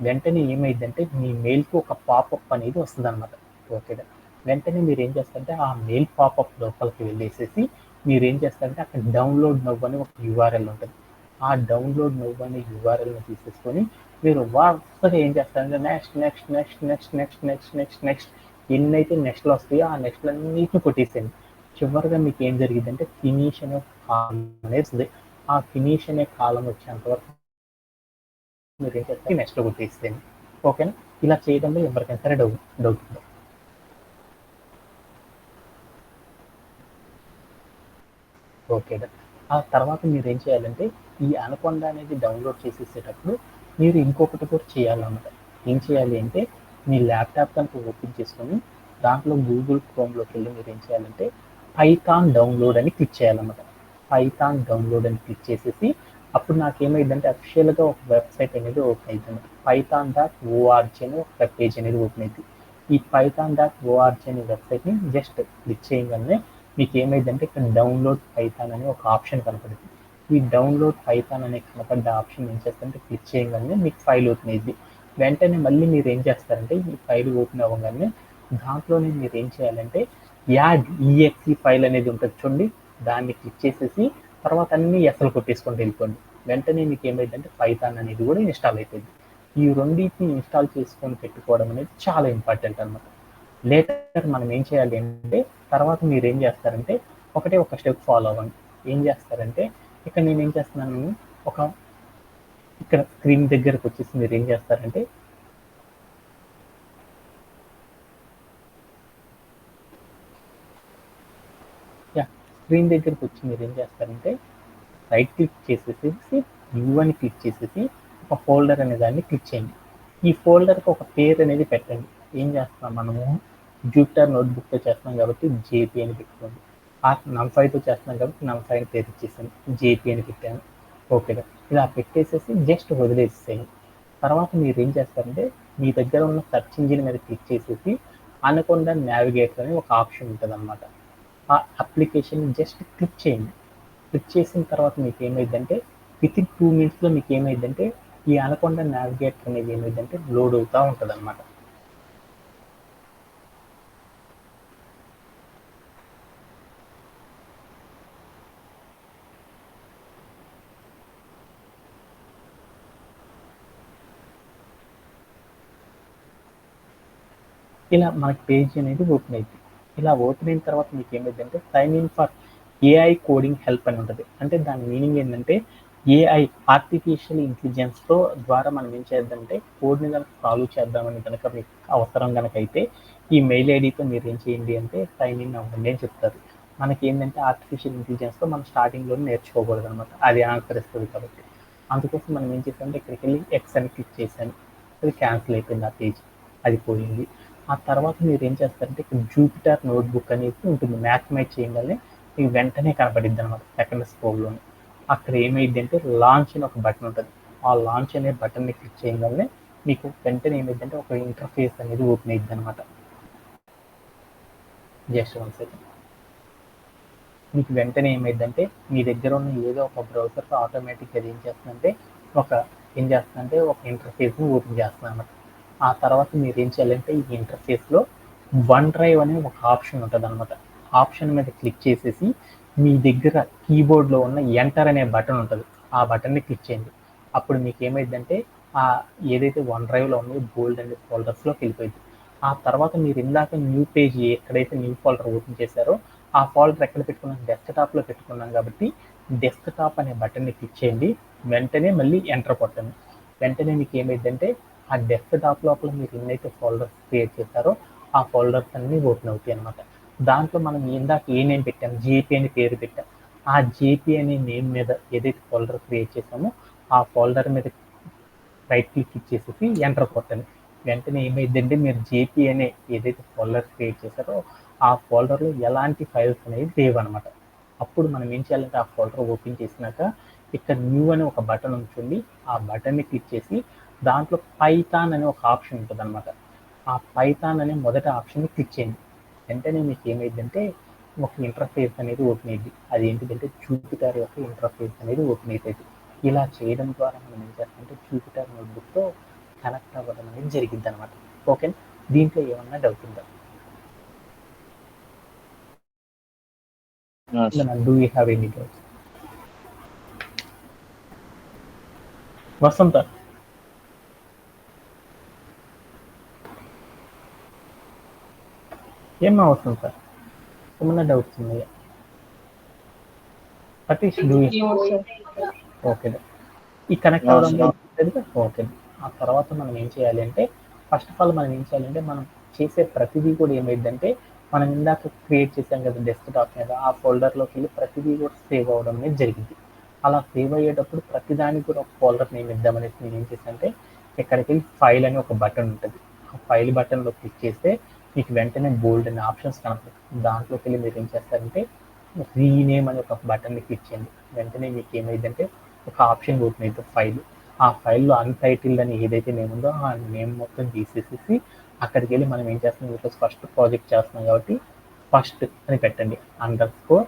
S1: వెంటనే ఏమైందంటే మీ మెయిల్కి ఒక పాపప్ అనేది వస్తుంది అనమాట. ఓకేనా, వెంటనే మీరు ఏం చేస్తారంటే ఆ మెయిల్ పాపప్ లోపలికి వెళ్ళేసేసి మీరు ఏం చేస్తారంటే అక్కడ డౌన్లోడ్ నవ్ అని ఒక యూఆర్ఎల్ ఉంటుంది. ఆ డౌన్లోడ్ నవ్ అనే యూఆర్ఎల్ని తీసేసుకొని మీరు వరుసగా ఏం చేస్తారంటే నెక్స్ట్ ఎన్నైతే నెక్స్ట్లు వస్తాయో ఆ నెక్స్ట్లు అన్నిటిని కొట్టేసేయండి. చివరిగా మీకు ఏం జరిగిందంటే ఫినిష్ అనే కాలం అనేది వస్తుంది. ఆ ఫినిష్ అనే కాలం వచ్చేంత వరకు మీరు ఏం చేస్తే నెక్స్ట్ కొట్టేసేయండి. ఓకేనా, ఇలా చేయడంలో ఎవరికైనా సరే డౌట్ ఉంది. ఓకేనా, ఆ తర్వాత మీరు ఏం చేయాలంటే ఈ అనకొండ అనేది డౌన్లోడ్ చేసేసేటప్పుడు మీరు ఇంకొకటి కూడా చేయాలన్నమాట. ఏం చేయాలి అంటే మీ ల్యాప్టాప్ కనుక ఓపెన్ చేసుకొని దాంట్లో గూగుల్ క్రోమ్లోకి వెళ్ళి మీరు ఏం చేయాలంటే పైథాన్ డౌన్లోడ్ అని క్లిక్ చేయాలన్నమాట. పైథాన్ డౌన్లోడ్ అని క్లిక్ చేసేసి అప్పుడు నాకు ఏమైందంటే అఫిషియల్గా ఒక వెబ్సైట్ అనేది ఓపెన్ అవుతుంది. python.org అని ఒక వెబ్ పేజ్ అనేది ఓపెన్ అవుతుంది. ఈ python.org అనే వెబ్సైట్ని జస్ట్ క్లిక్ చేయగానే మీకు ఏమైందంటే ఇక్కడ డౌన్లోడ్ పైథాన్ అనే ఒక ఆప్షన్ కనపడుతుంది. ఈ డౌన్లోడ్ పైథాన్ అనే కనపడ్డ ఆప్షన్ ఏం చేస్తారంటే క్లిక్ చేయగానే మీకు ఫైల్ ఓపెన్ అయింది. వెంటనే మళ్ళీ మీరు ఏం చేస్తారంటే ఈ ఫైల్ ఓపెన్ అవ్వగానే దాంట్లోనే మీరు ఏం చేయాలంటే యాడ్ ఈఎక్సీ ఫైల్ అనేది ఉంటుంది చూడండి, దాన్ని క్లిక్ చేసేసి తర్వాత అన్ని ఎస్ఎల్ కొట్టేసుకొని వెళ్ళిపోండి. వెంటనే మీకు ఏమైందంటే పైథాన్ అనేది కూడా ఇన్స్టాల్ అయిపోయింది. ఈ రెండింటిని ఇన్స్టాల్ చేసుకొని పెట్టుకోవడం అనేది చాలా ఇంపార్టెంట్ అనమాట. లేటర్ మనం ఏం చేయాలి అంటే తర్వాత మీరు ఏం చేస్తారంటే ఒక స్టెప్ ఫాలో అవ్వండి. ఏం చేస్తారంటే ఇక్కడ నేను ఏం చేస్తున్నాను, ఇక్కడ స్క్రీన్ దగ్గరకు వచ్చేసి మీరు ఏం చేస్తారంటే స్క్రీన్ దగ్గరకు వచ్చి మీరు ఏం చేస్తారంటే రైట్ క్లిక్ చేసేసి యూ అని క్లిక్ చేసేసి ఒక ఫోల్డర్ అనే దాన్ని క్లిక్ చేయండి. ఈ ఫోల్డర్కి ఒక పేరు అనేది పెట్టండి. ఏం చేస్తున్నాం మనము జూపిటర్ నోట్బుక్తో చేస్తున్నాం కాబట్టి జేపీ అని పెట్టుకోండి. ఆ నమ్5తో చేస్తున్నాం కాబట్టి నమ్5 పేరు ఇచ్చేసాను, జేపీ అని పెట్టాను. ఓకేగా. ఇలా పెట్టేసేసి జస్ట్ వదిలేసేయండి. తర్వాత మీరు ఏం చేస్తారంటే మీ దగ్గర ఉన్న సెర్చ్ ఇంజిన్ మీద క్లిక్ చేసేసి అనకొండ నావిగేటర్ అని ఒక ఆప్షన్ ఉంటుందన్నమాట. ఆ అప్లికేషన్ జస్ట్ క్లిక్ చేయండి. క్లిక్ చేసిన తర్వాత మీకు ఏమైందంటే వితిన్ 2 మినిట్స్లో మీకు ఏమైందంటే ఈ అనకొండ నావిగేటర్ అనేది ఏమైందంటే లోడ్ అవుతూ ఉంటుంది అనమాట. ఇలా మనకి పేజ్ అనేది ఓపెన్ అయింది. ఇలా ఓపెన్ అయిన తర్వాత మీకు ఏమైందంటే sign in for AI coding help అని ఉంటుంది. అంటే దాని మీనింగ్ ఏంటంటే ఏఐ ఆర్టిఫిషియల్ ఇంటెలిజెన్స్తో ద్వారా మనం ఏం చేద్దామంటే కోడ్ని కనుక సాల్వ్ చేద్దామని కనుక మీకు అవసరం కనుక అయితే ఈ మెయిల్ ఐడితో మీరు ఏం చేయండి అంటే సైన్ ఇన్ అవ్వండి అని చెప్తారు. మనకి ఏంటంటే ఆర్టిఫిషియల్ ఇంటెలిజెన్స్తో మనం స్టార్టింగ్లో నేర్చుకోకూడదు అనమాట, అది ఆన్సర్ ఇస్తుంది కాబట్టి. అందుకోసం మనం ఏం చేసామంటే ఇక్కడికి వెళ్ళి ఎక్స్ అని క్లిక్ చేశాను, అది క్యాన్సిల్ అయిపోయింది, ఆ పేజ్ అది పోయింది. ఆ తర్వాత మీరు ఏం చేస్తారంటే ఇక్కడ జూపిటర్ నోట్బుక్ అనేది ఉంటుంది, మ్యాక్సిమైజ్ చేయగానే మీకు వెంటనే కనపడిద్ది అనమాట సెకండ్ స్క్రోల్లోనే. అక్కడ ఏమైంది అంటే లాంచ్ అని ఒక బటన్ ఉంటుంది, ఆ లాంచ్ అనే బటన్ని క్లిక్ చేయగానే మీకు వెంటనే ఏమైందంటే ఒక ఇంటర్ఫేస్ అనేది ఓపెన్ అయ్యిద్ది అనమాట. Just 1 second. మీకు వెంటనే ఏమైందంటే మీ దగ్గర ఉన్న ఏదో ఒక బ్రౌజర్ ఆటోమేటిక్గా ఏం చేస్తుందంటే ఒక ఇంటర్ఫేస్ని ఓపెన్ చేస్తుంది అనమాట. ఆ తర్వాత మీరు ఏం చేయాలంటే ఈ ఇంటర్ఫేస్లో వన్ డ్రైవ్ అనే ఒక ఆప్షన్ ఉంటుంది అనమాట. ఆప్షన్ మీద క్లిక్ చేసేసి మీ దగ్గర కీబోర్డ్లో ఉన్న ఎంటర్ అనే బటన్ ఉంటుంది, ఆ బటన్ని క్లిక్ చేయండి. అప్పుడు మీకు ఏమైందంటే ఏదైతే వన్ డ్రైవ్లో ఉందో బోల్డ్ అనే ఫోల్డర్స్లోకి వెళ్ళిపోయింది. ఆ తర్వాత మీరు ఇందాక న్యూ పేజ్ ఎక్కడైతే న్యూ ఫోల్డర్ ఓపెన్ చేశారో ఆ ఫోల్డర్ ఎక్కడ పెట్టుకున్నాం, డెస్క్టాప్లో పెట్టుకున్నాం కాబట్టి డెస్క్టాప్ అనే బటన్ని క్లిక్ చేయండి. వెంటనే మళ్ళీ ఎంటర్ కొట్టండి. వెంటనే మీకు ఏమైందంటే ఆ డెస్క్టాప్ లోపల మీరు ఎన్నైతే ఫోల్డర్స్ క్రియేట్ చేశారో ఆ ఫోల్డర్స్ అన్నీ ఓపెన్ అవుతాయి అనమాట. దాంట్లో మనం ఇందాక ఏ నేమ్ పెట్టాం, జేపీ అని పేరు పెట్టాం. ఆ జేపీ అనే నేమ్ మీద ఏదైతే ఫోల్డర్ క్రియేట్ చేసామో ఆ ఫోల్డర్ మీద రైట్ క్లిక్ ఇచ్చేసి ఎంటర్ కొట్టండి. వెంటనే ఏమైందంటే మీరు జేపీ అనే ఏదైతే ఫోల్డర్ క్రియేట్ చేశారో ఆ ఫోల్డర్లో ఎలాంటి ఫైల్స్ అనేవి లేవు అనమాట. అప్పుడు మనం ఏం చేయాలంటే ఆ ఫోల్డర్ ఓపెన్ చేసినాక ఇక్కడ న్యూ అని ఒక బటన్ ఉంటుంది, ఆ బటన్ని క్లిక్ చేసి దాంట్లో పైథాన్ అనే ఒక ఆప్షన్ ఉంటుంది అనమాట. ఆ పైథాన్ అనే మొదటి ఆప్షన్ని క్లిక్ చేయండి. వెంటనే మీకు ఏమైందంటే ఒక ఇంటర్ఫేస్ అనేది ఓపెన్ అయ్యింది. అది ఏంటిదంటే జూపిటర్ యొక్క ఇంటర్ఫేస్ అనేది ఓపెన్ అవుతుంది. ఇలా చేయడం ద్వారా మనం ఏం చేస్తామంటే జూపిటర్ నోట్బుక్తో కనెక్ట్ అవ్వడం అనేది జరిగింది అనమాట. ఓకే, దీంట్లో ఏమన్నా డౌట్ ఉందా? Do you have any doubts? Vasantha, ఏమన్నా వసంత, ఏమన్నా డౌట్స్ ఉన్నాయా? Satish, do you? ఓకే, ఈ కనెక్ట్ అవ్వడం ఓకే. ఆ తర్వాత మనం ఏం చేయాలి అంటే ఫస్ట్ ఆఫ్ ఆల్ మనం ఏం చేయాలంటే మనం చేసే ప్రతిదీ కూడా ఏమైందంటే మనం ఇందాక క్రియేట్ చేసాం కదా డెస్క్టాప్ మీద, ఆ ఫోల్డర్లోకి వెళ్ళి ప్రతిదీ కూడా సేవ్ అవ్వడం అనేది జరిగింది. అలా సేవ్ అయ్యేటప్పుడు ప్రతిదానికి కూడా ఒక ఫోల్డర్ నేమ్ ఇద్దామనేసి నేను ఏం చేశానంటే ఇక్కడికి వెళ్ళి ఫైల్ అని ఒక బటన్ ఉంటుంది, ఆ ఫైల్ బటన్లో క్లిక్ చేస్తే మీకు వెంటనే బోల్డ్ అనే ఆప్షన్స్ కనపడుతుంది. దాంట్లోకి వెళ్ళి మీరు ఏం చేస్తారంటే రీనేమ్ అని ఒక బటన్ని క్లిక్ చేయండి. వెంటనే మీకు ఏమైందంటే ఒక ఆప్షన్ ఓపెన్ అవుతుంది ఫైల్. ఆ ఫైల్లో అన్టైటిల్డ్ అని ఏదైతే నేమ్ ఉందో ఆ నేమ్ మొత్తం తీసేసేసి అక్కడికి వెళ్ళి మనం ఏం చేస్తున్నాం, ఈరోజు ఫస్ట్ ప్రాజెక్ట్ చేస్తున్నాం కాబట్టి ఫస్ట్ అని పెట్టండి, అండర్ స్కోర్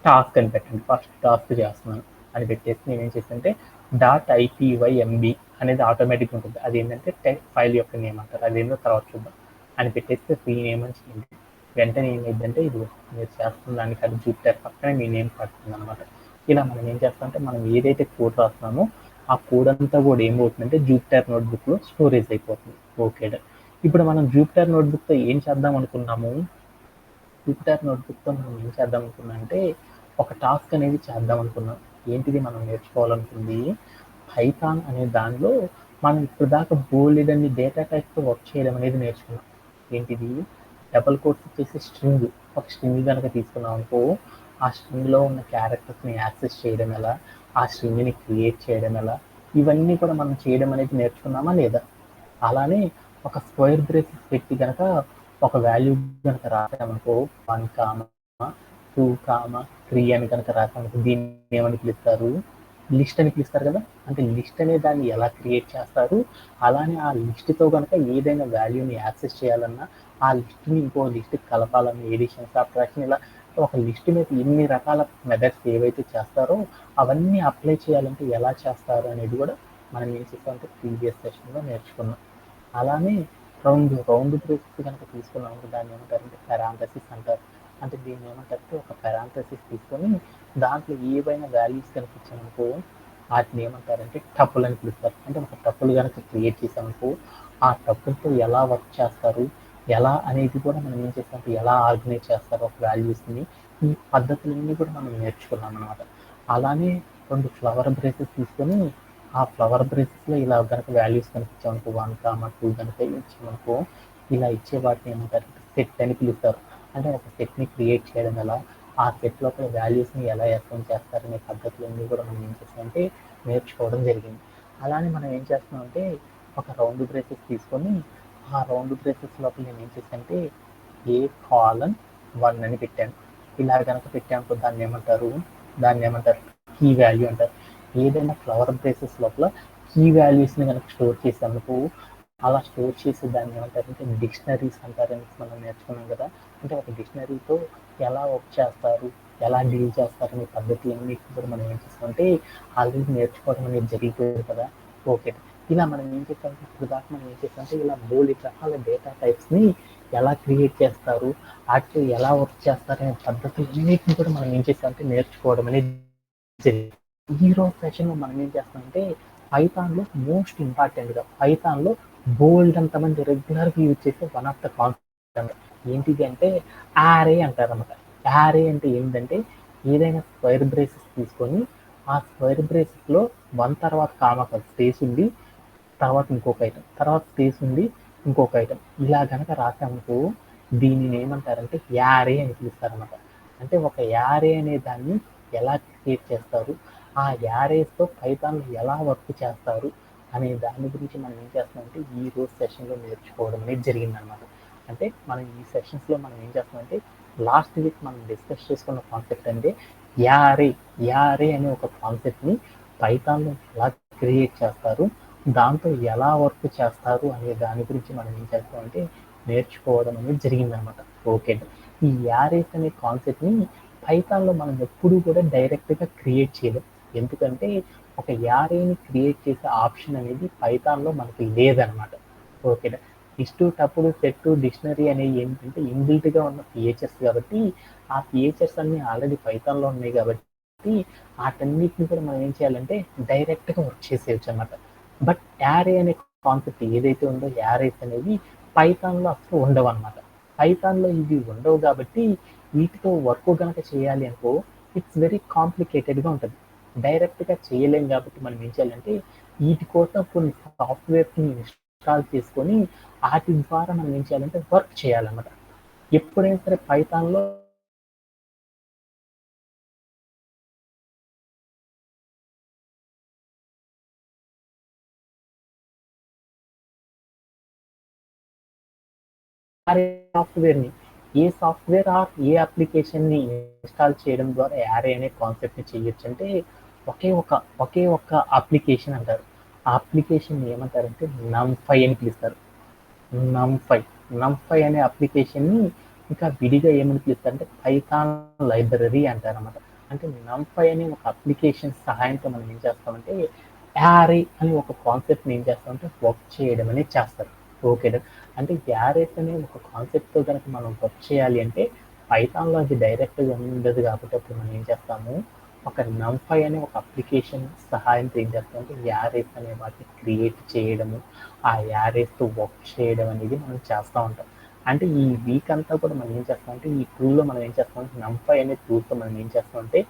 S1: టాస్క్ అని పెట్టండి, ఫస్ట్ టాస్క్ చేస్తున్నాను అని పెట్టేసి నేను ఏం చేస్తానంటే .ipynb అనేది ఆటోమేటిక్ ఉంటుంది, అది ఏంటంటే ఫైల్ యొక్క నేమ్ అంటారు, అదేంటో తర్వాత చూద్దాం అని పెట్టేస్తే రీనేమ్ అని చేయండి. వెంటనే ఏమైందంటే ఇది మీరు చేస్తున్న దానికి అది జూపిటర్ పక్కనే మీ నేమ్ పడుతుంది అనమాట. ఇలా మనం ఏం చేస్తామంటే మనం ఏదైతే కోడ్ రాస్తున్నామో ఆ కోడ్ అంతా కూడా ఏమవుతుందంటే జూపిటర్ నోట్బుక్లో స్టోరేజ్ అయిపోతుంది. ఓకే, ఇప్పుడు మనం జూపిటర్ నోట్బుక్తో ఏం చేద్దాం అనుకున్నాము, జూపిటర్ నోట్బుక్తో మనం ఏం చేద్దాం అనుకున్నాం అంటే ఒక టాస్క్ అనేది చేద్దాం అనుకున్నాం. ఏంటిది మనం నేర్చుకోవాలనుకుంది, పైథాన్ అనే దానిలో మనం ఇప్పుడు దాకా బోల్డన్ని డేటా టైప్తో వర్క్ చేయడం అనేది నేర్చుకున్నాం. ఏంటిది, డబల్ కోట్స్ వచ్చేసి స్ట్రింగ్, ఒక స్ట్రింగ్ కనుక తీసుకున్నాం అనుకో ఆ స్ట్రింగ్లో ఉన్న క్యారెక్టర్స్ని యాక్సెస్ చేయడం ఎలా, ఆ స్ట్రింగ్ని క్రియేట్ చేయడం ఎలా, ఇవన్నీ కూడా మనం చేయడం అనేది నేర్చుకున్నామా లేదా? అలానే ఒక స్క్వేర్ బ్రేసెస్ పెట్టి కనుక ఒక వాల్యూ కనుక రాసామనుకో 1, 2, 3 అని కనుక రాసామనుకో దీన్ని ఏమని పిలుస్తారు, లిస్ట్ అని పిలుస్తారు కదా, అంటే లిస్ట్ అనే దాన్ని ఎలా క్రియేట్ చేస్తారు, అలానే ఆ లిస్ట్తో కనుక ఏదైనా వాల్యూని యాక్సెస్ చేయాలన్నా, ఆ లిస్ట్ని ఇంకో లిస్ట్కి కలపాలన్నా, ఎడిషన్, సబ్ట్రాక్షన్, ఇలా ఒక లిస్ట్ మీద ఎన్ని రకాల మెథడ్స్ ఏవైతే చేస్తారో అవన్నీ అప్లై చేయాలంటే ఎలా చేస్తారు అనేది కూడా మనం ఏం చేస్తామంటే ప్రీవియస్ సెషన్లో నేర్చుకున్నాం. అలానే రౌండ్ బ్రేసెస్ కనుక తీసుకున్నామంటే దాన్ని ఏమంటారంటే పారాంథసిస్ అంటారు. అంటే దీన్ని ఏమంటారంటే ఒక పారాంథసిస్ తీసుకొని దాంట్లో ఏవైనా వాల్యూస్ కనుక ఇచ్చామనుకో వాటిని ఏమంటారంటే టపుల్ అని పిలుస్తారు. అంటే ఒక టపుల్ కనుక క్రియేట్ చేసామనుకో ఆ టపుల్తో ఎలా వర్క్ చేస్తారు, ఎలా అనేది కూడా మనం ఏం చేస్తామంటే ఎలా ఆర్గనైజ్ చేస్తారు ఒక వాల్యూస్ని, ఈ పద్ధతులన్నీ కూడా మనం నేర్చుకున్నాం అనమాట. అలానే 2 ఫ్లవర్ బ్రేసెస్ తీసుకొని ఆ ఫ్లవర్ బ్రేసెస్లో ఇలా కనుక వాల్యూస్ కనుక ఇచ్చామనుకో 1, 2 కనుక ఇచ్చామనుకో ఇలా ఇచ్చే వాటిని ఏమంటారంటే సెట్ అని పిలుస్తారు. అంటే ఒక సెట్ని క్రియేట్ చేయడం ఎలా, ఆ సెట్ లోపల వాల్యూస్ని ఎలా అసైన్ చేస్తారనే పద్ధతులన్నీ కూడా మనం ఏం చేస్తామంటే నేర్చుకోవడం జరిగింది. అలానే మనం ఏం చేస్తున్నామంటే ఒక రౌండ్ బ్రేసెస్ తీసుకొని ఆ రౌండ్ బ్రేసెస్ లోపల నేను ఏం చేశానంటే A:1 అని పెట్టాను. ఇలా కనుక పెట్టామనుకో దాన్ని ఏమంటారు కీ వాల్యూ అంటారు. ఏదైనా ఫ్లవర్ బ్రేసెస్ లోపల కీ వాల్యూస్ని కనుక స్టోర్ చేసామనుకో అలా స్టోర్ చేసి దాన్ని ఏమంటారంటే డిక్షనరీస్ అంటారని మనం నేర్చుకున్నాం కదా. అంటే ఒక డిక్షనరీతో ఎలా వర్క్ చేస్తారు, ఎలా డీల్ చేస్తారు అనే పద్ధతులన్నీ కూడా మనం ఏం చేస్తామంటే ఆల్రెడీ నేర్చుకోవడం అనేది జరిగిపోయింది కదా. ఓకే, ఇలా మనం ఏం చేస్తామంటే ఇప్పుడు దాకా మనం ఏం చేస్తామంటే ఇలా బోలెడు రకాల డేటా టైప్స్ని ఎలా క్రియేట్ చేస్తారు, వాటితో ఎలా వర్క్ చేస్తారు అనే పద్ధతులన్నిటిని కూడా మనం ఏం చేస్తామంటే నేర్చుకోవడం అనేది జరిగింది. ఈ రోజు సెషన్లో మనం ఏం చేస్తామంటే పైథాన్లో మోస్ట్ ఇంపార్టెంట్గా పైథాన్లో బోల్డ్ అంతమంది రెగ్యులర్గా యూజ్ చేసే వన్ ఆఫ్ ద కాన్సెప్ట్ ఏంటిది అంటే యారే అంటారు అనమాట. యారే అంటే ఏంటంటే ఏదైనా స్క్వేర్ బ్రేసెస్ తీసుకొని ఆ స్క్వేర్ బ్రేసెస్లో 1 తర్వాత కామా స్పేస్ ఉంది, తర్వాత ఇంకొక ఐటమ్, తర్వాత స్పేస్ ఉంది, ఇంకొక ఐటమ్, ఇలా కనుక రాసామనుకో దీనిని ఏమంటారంటే యారే అని పిలుస్తారన్నమాట. అంటే ఒక యారే అనే దాన్ని ఎలా క్రియేట్ చేస్తారు, ఆ యారేస్తో పైథాన్లో ఎలా వర్క్ చేస్తారు అనే దాని గురించి మనం ఏం చేస్తామంటే ఈ రోజు సెషన్లో నేర్చుకోవడం అనేది జరిగిందనమాట. అంటే మనం ఈ సెషన్స్లో మనం ఏం చేస్తామంటే లాస్ట్ వీక్ మనం డిస్కస్ చేసుకున్న కాన్సెప్ట్ అంటే యారే అనే ఒక కాన్సెప్ట్ని పైథాన్లో ఎలా క్రియేట్ చేస్తారు, దాంతో ఎలా వర్క్ చేస్తారు అనే దాని గురించి మనం ఏం చేస్తామంటే నేర్చుకోవడం అనేది జరిగిందనమాట. ఓకే, ఈ యారేస్ అనే కాన్సెప్ట్ని పైథాన్లో మనం ఎప్పుడూ కూడా డైరెక్ట్గా క్రియేట్ చేయలేం. ఎందుకంటే ఒక యారేని క్రియేట్ చేసే ఆప్షన్ అనేది పైథాన్లో మనకి లేదనమాట. ఓకేనా, లిస్టు, టపుల్, సెట్, డిక్షనరీ అనేవి ఏంటంటే ఇన్బిల్ట్గా ఉన్న ఫీచర్స్ కాబట్టి ఆ ఫీచర్స్ అన్నీ ఆల్రెడీ పైథాన్లో ఉన్నాయి కాబట్టి వాటన్నిటిని కూడా మనం ఏం చేయాలంటే డైరెక్ట్గా వర్క్ చేసేయచ్చు అనమాట. బట్ యారే అనే కాన్సెప్ట్ ఏదైతే ఉందో యారేస్ అనేవి పైథాన్లో అసలు ఉండవు అనమాట. పైథాన్లో ఇవి ఉండవు కాబట్టి వీటితో వర్క్ కనుక చేయాలి అనుకో ఇట్స్ వెరీ కాంప్లికేటెడ్గా ఉంటుంది, డైరెక్ట్గా చేయలేం. కాబట్టి మనం ఏం చేయాలంటే వీటి కోసం కొన్ని సాఫ్ట్వేర్స్ని ఇన్స్టాల్ చేసుకొని వాటి ద్వారా మనం ఏం చేయాలంటే వర్క్ చేయాలన్నమాట. ఎప్పుడైనా సరే పైథాన్లో సాఫ్ట్వేర్ని ఏ సాఫ్ట్వేర్ ఆర్ ఏ అప్లికేషన్ని ఇన్స్టాల్ చేయడం ద్వారా యారే అనే కాన్సెప్ట్ని చేయొచ్చు అంటే ఒకే ఒక్క అప్లికేషన్ అంటారు. ఆ అప్లికేషన్ ఏమంటారంటే NumPy అని పిలుస్తారు. NumPy NumPy అనే అప్లికేషన్ని ఇంకా విడిగా ఏమని పిలుస్తారంటే పైథాన్ లైబ్రరీ అంటారన్నమాట. అంటే NumPy అనే ఒక అప్లికేషన్ సహాయంతో మనం ఏం చేస్తామంటే యారే అనే ఒక కాన్సెప్ట్ని ఏం చేస్తామంటే వర్క్ చేయడం అనేది చేస్తారు. ఓకేనా, అంటే యారేస్ అనే ఒక కాన్సెప్ట్తో కనుక మనం వర్క్ చేయాలి అంటే పైథాన్లో అది డైరెక్ట్గా ఉండదు కాబట్టి అప్పుడు మనం ఏం చేస్తాము ఒక NumPy అనే ఒక అప్లికేషన్ సహాయంతో ఏం చేస్తామంటే యారేస్ అనే వాటిని క్రియేట్ చేయడము, ఆ యారేస్తో వర్క్ చేయడం అనేది మనం చేస్తూ ఉంటాం. అంటే ఈ వీక్ అంతా కూడా మనం ఏం చేస్తామంటే ఈ టూల్లో మనం ఏం చేస్తామంటే NumPy అనే టూల్తో మనం ఏం చేస్తామంటే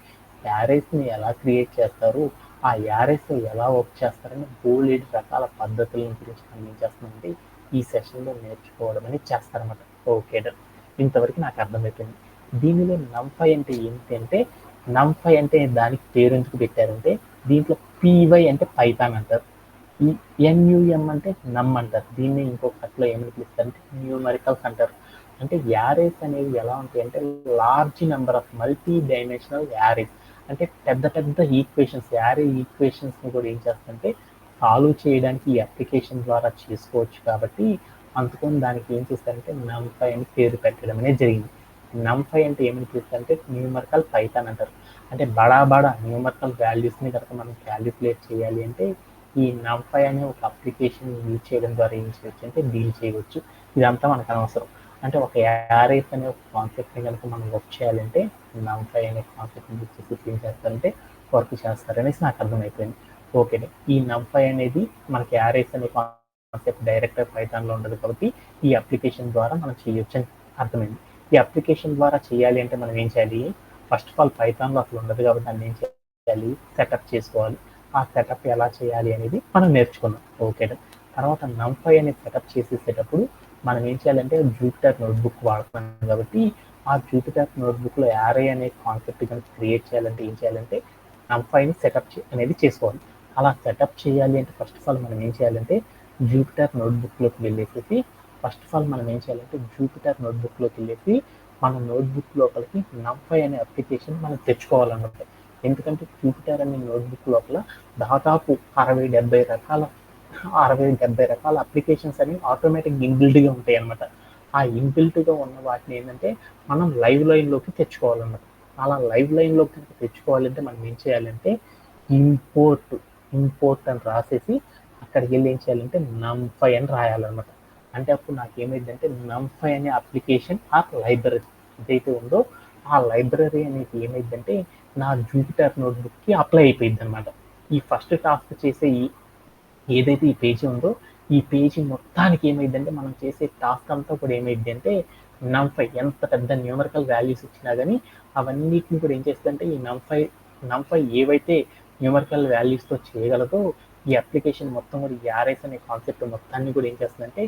S1: యారేస్ని ఎలా క్రియేట్ చేస్తారు, ఆ యారేస్తో ఎలా వర్క్ చేస్తారని బోలెడు రకాల పద్ధతుల గురించి మనం ఏం చేస్తామంటే ఈ సెషన్లో నేర్చుకోవడం అనేది చేస్తారన్నమాట. ఓకే డన్, ఇంతవరకు నాకు అర్థమైపోయింది. దీనిలో NumPy అంటే ఏంటి అంటే NumPy అంటే దానికి పేరు ఎందుకు పెట్టారంటే దీంట్లో PY అంటే పైథాన్ అంటారు, ఈ NUM అంటే నమ్ అంటారు, దీన్ని ఇంకొక కట్లో ఏమని పిలుస్తారంటే న్యూమరికల్స్ అంటారు. అంటే యారేస్ అనేవి ఎలా ఉంటాయి అంటే large number of multi dimensional arrays, అంటే పెద్ద పెద్ద ఈక్వేషన్స్, యారే ఈక్వేషన్స్ని కూడా ఏం చేస్తుందంటే సాల్వ్ చేయడానికి ఈ అప్లికేషన్ ద్వారా చేసుకోవచ్చు. కాబట్టి అందుకని దానికి ఏం చేస్తారంటే NumPy అని పేరు పెట్టడం అనేది జరిగింది. NumPy అంటే ఏమని పిలుస్తారంటే న్యూమరికల్ పైథాన్ అంటారు. అంటే బడా న్యూమరికల్ వాల్యూస్ని కనుక మనం క్యాలిక్యులేట్ చేయాలి అంటే ఈ NumPy అనే ఒక అప్లికేషన్ యూజ్ చేయడం ద్వారా ఏం చేయొచ్చు అంటే డీల్ చేయవచ్చు. ఇదంతా మనకు అనవసరం. అంటే ఒక యారేస్ అనే ఒక కాన్సెప్ట్ని కనుక మనం వర్క్ చేయాలంటే NumPy అనే కాన్సెప్ట్ని యూజ్ చేసి ఏం చేస్తారంటే వర్క్ చేస్తారనేసి నాకు అర్థమైపోయింది. ఓకే, ఈ NumPy అనేది మనకి యారేస్ అనే కాన్సెప్ట్ డైరెక్ట్గా పైథాన్లో ఉండదు కాబట్టి ఈ అప్లికేషన్ ద్వారా మనం చేయొచ్చు అని అర్థమైంది. ఈ అప్లికేషన్ ద్వారా చేయాలి అంటే మనం ఏం చేయాలి? ఫస్ట్ ఆఫ్ ఆల్ పైథాన్లో అసలు ఉండదు కాబట్టి దాన్ని ఏం చేయాలి? సెటప్ చేసుకోవాలి. ఆ సెటప్ ఎలా చేయాలి అనేది మనం నేర్చుకున్నాం. ఓకే, తర్వాత NumPy అనేది సెటప్ చేసేసేటప్పుడు మనం ఏం చేయాలంటే జూపిటర్ నోట్బుక్ వాడుతున్నాం కాబట్టి ఆ జూపిటర్ నోట్బుక్లో యారే అనే కాన్సెప్ట్ కనుక క్రియేట్ చేయాలంటే ఏం చేయాలంటే NumPyని సెటప్ అనేది చేసుకోవాలి. అలా సెటప్ చేయాలి అంటే ఫస్ట్ ఆఫ్ ఆల్ మనం ఏం చేయాలంటే జూపిటర్ నోట్బుక్లోకి వెళ్ళేసి మన నోట్బుక్ లోపలికి NumPy అనే అప్లికేషన్ మనం తెచ్చుకోవాలన్నమాట. ఎందుకంటే జూపిటర్ అనే నోట్బుక్ లోపల దాదాపు 60-70 రకాల అప్లికేషన్స్ అనేవి ఆటోమేటిక్ ఇన్బిల్ట్గా ఉంటాయి అన్నమాట. ఆ ఇన్బిల్ట్గా ఉన్న వాటిని ఏంటంటే మనం లైవ్ లైన్లోకి తెచ్చుకోవాలన్నమాట. అలా లైవ్ లైన్లోకి తెచ్చుకోవాలంటే మనం ఏం చేయాలంటే ఇంపోర్ట్ అని రాసేసి అక్కడికి వెళ్ళి ఏం చేయాలంటే NumPy అని రాయాలన్నమాట. అంటే అప్పుడు నాకు ఏమైందంటే NumPy అనే అప్లికేషన్ లైబ్రరీ ఏదైతే ఉందో ఆ లైబ్రరీ అనేది ఏమైందంటే నా జూపిటర్ నోట్బుక్కి అప్లై అయిపోయింది అనమాట. ఈ ఫస్ట్ టాస్క్ చేసే ఏదైతే ఈ పేజీ ఉందో ఈ పేజీ మొత్తానికి ఏమైందంటే మనం చేసే టాస్క్ అంతా కూడా ఏమైంది అంటే NumPy ఎంత పెద్ద న్యూమరికల్ వాల్యూస్ ఇచ్చినా కానీ అవన్నిటిని కూడా ఏం చేస్తుందంటే ఈ NumPy ఏవైతే న్యూమరికల్ వాల్యూస్తో చేయగలదో ఈ అప్లికేషన్ మొత్తం కూడా ఈ యారేస్ అనే కాన్సెప్ట్ మొత్తాన్ని కూడా ఏం చేస్తుందంటే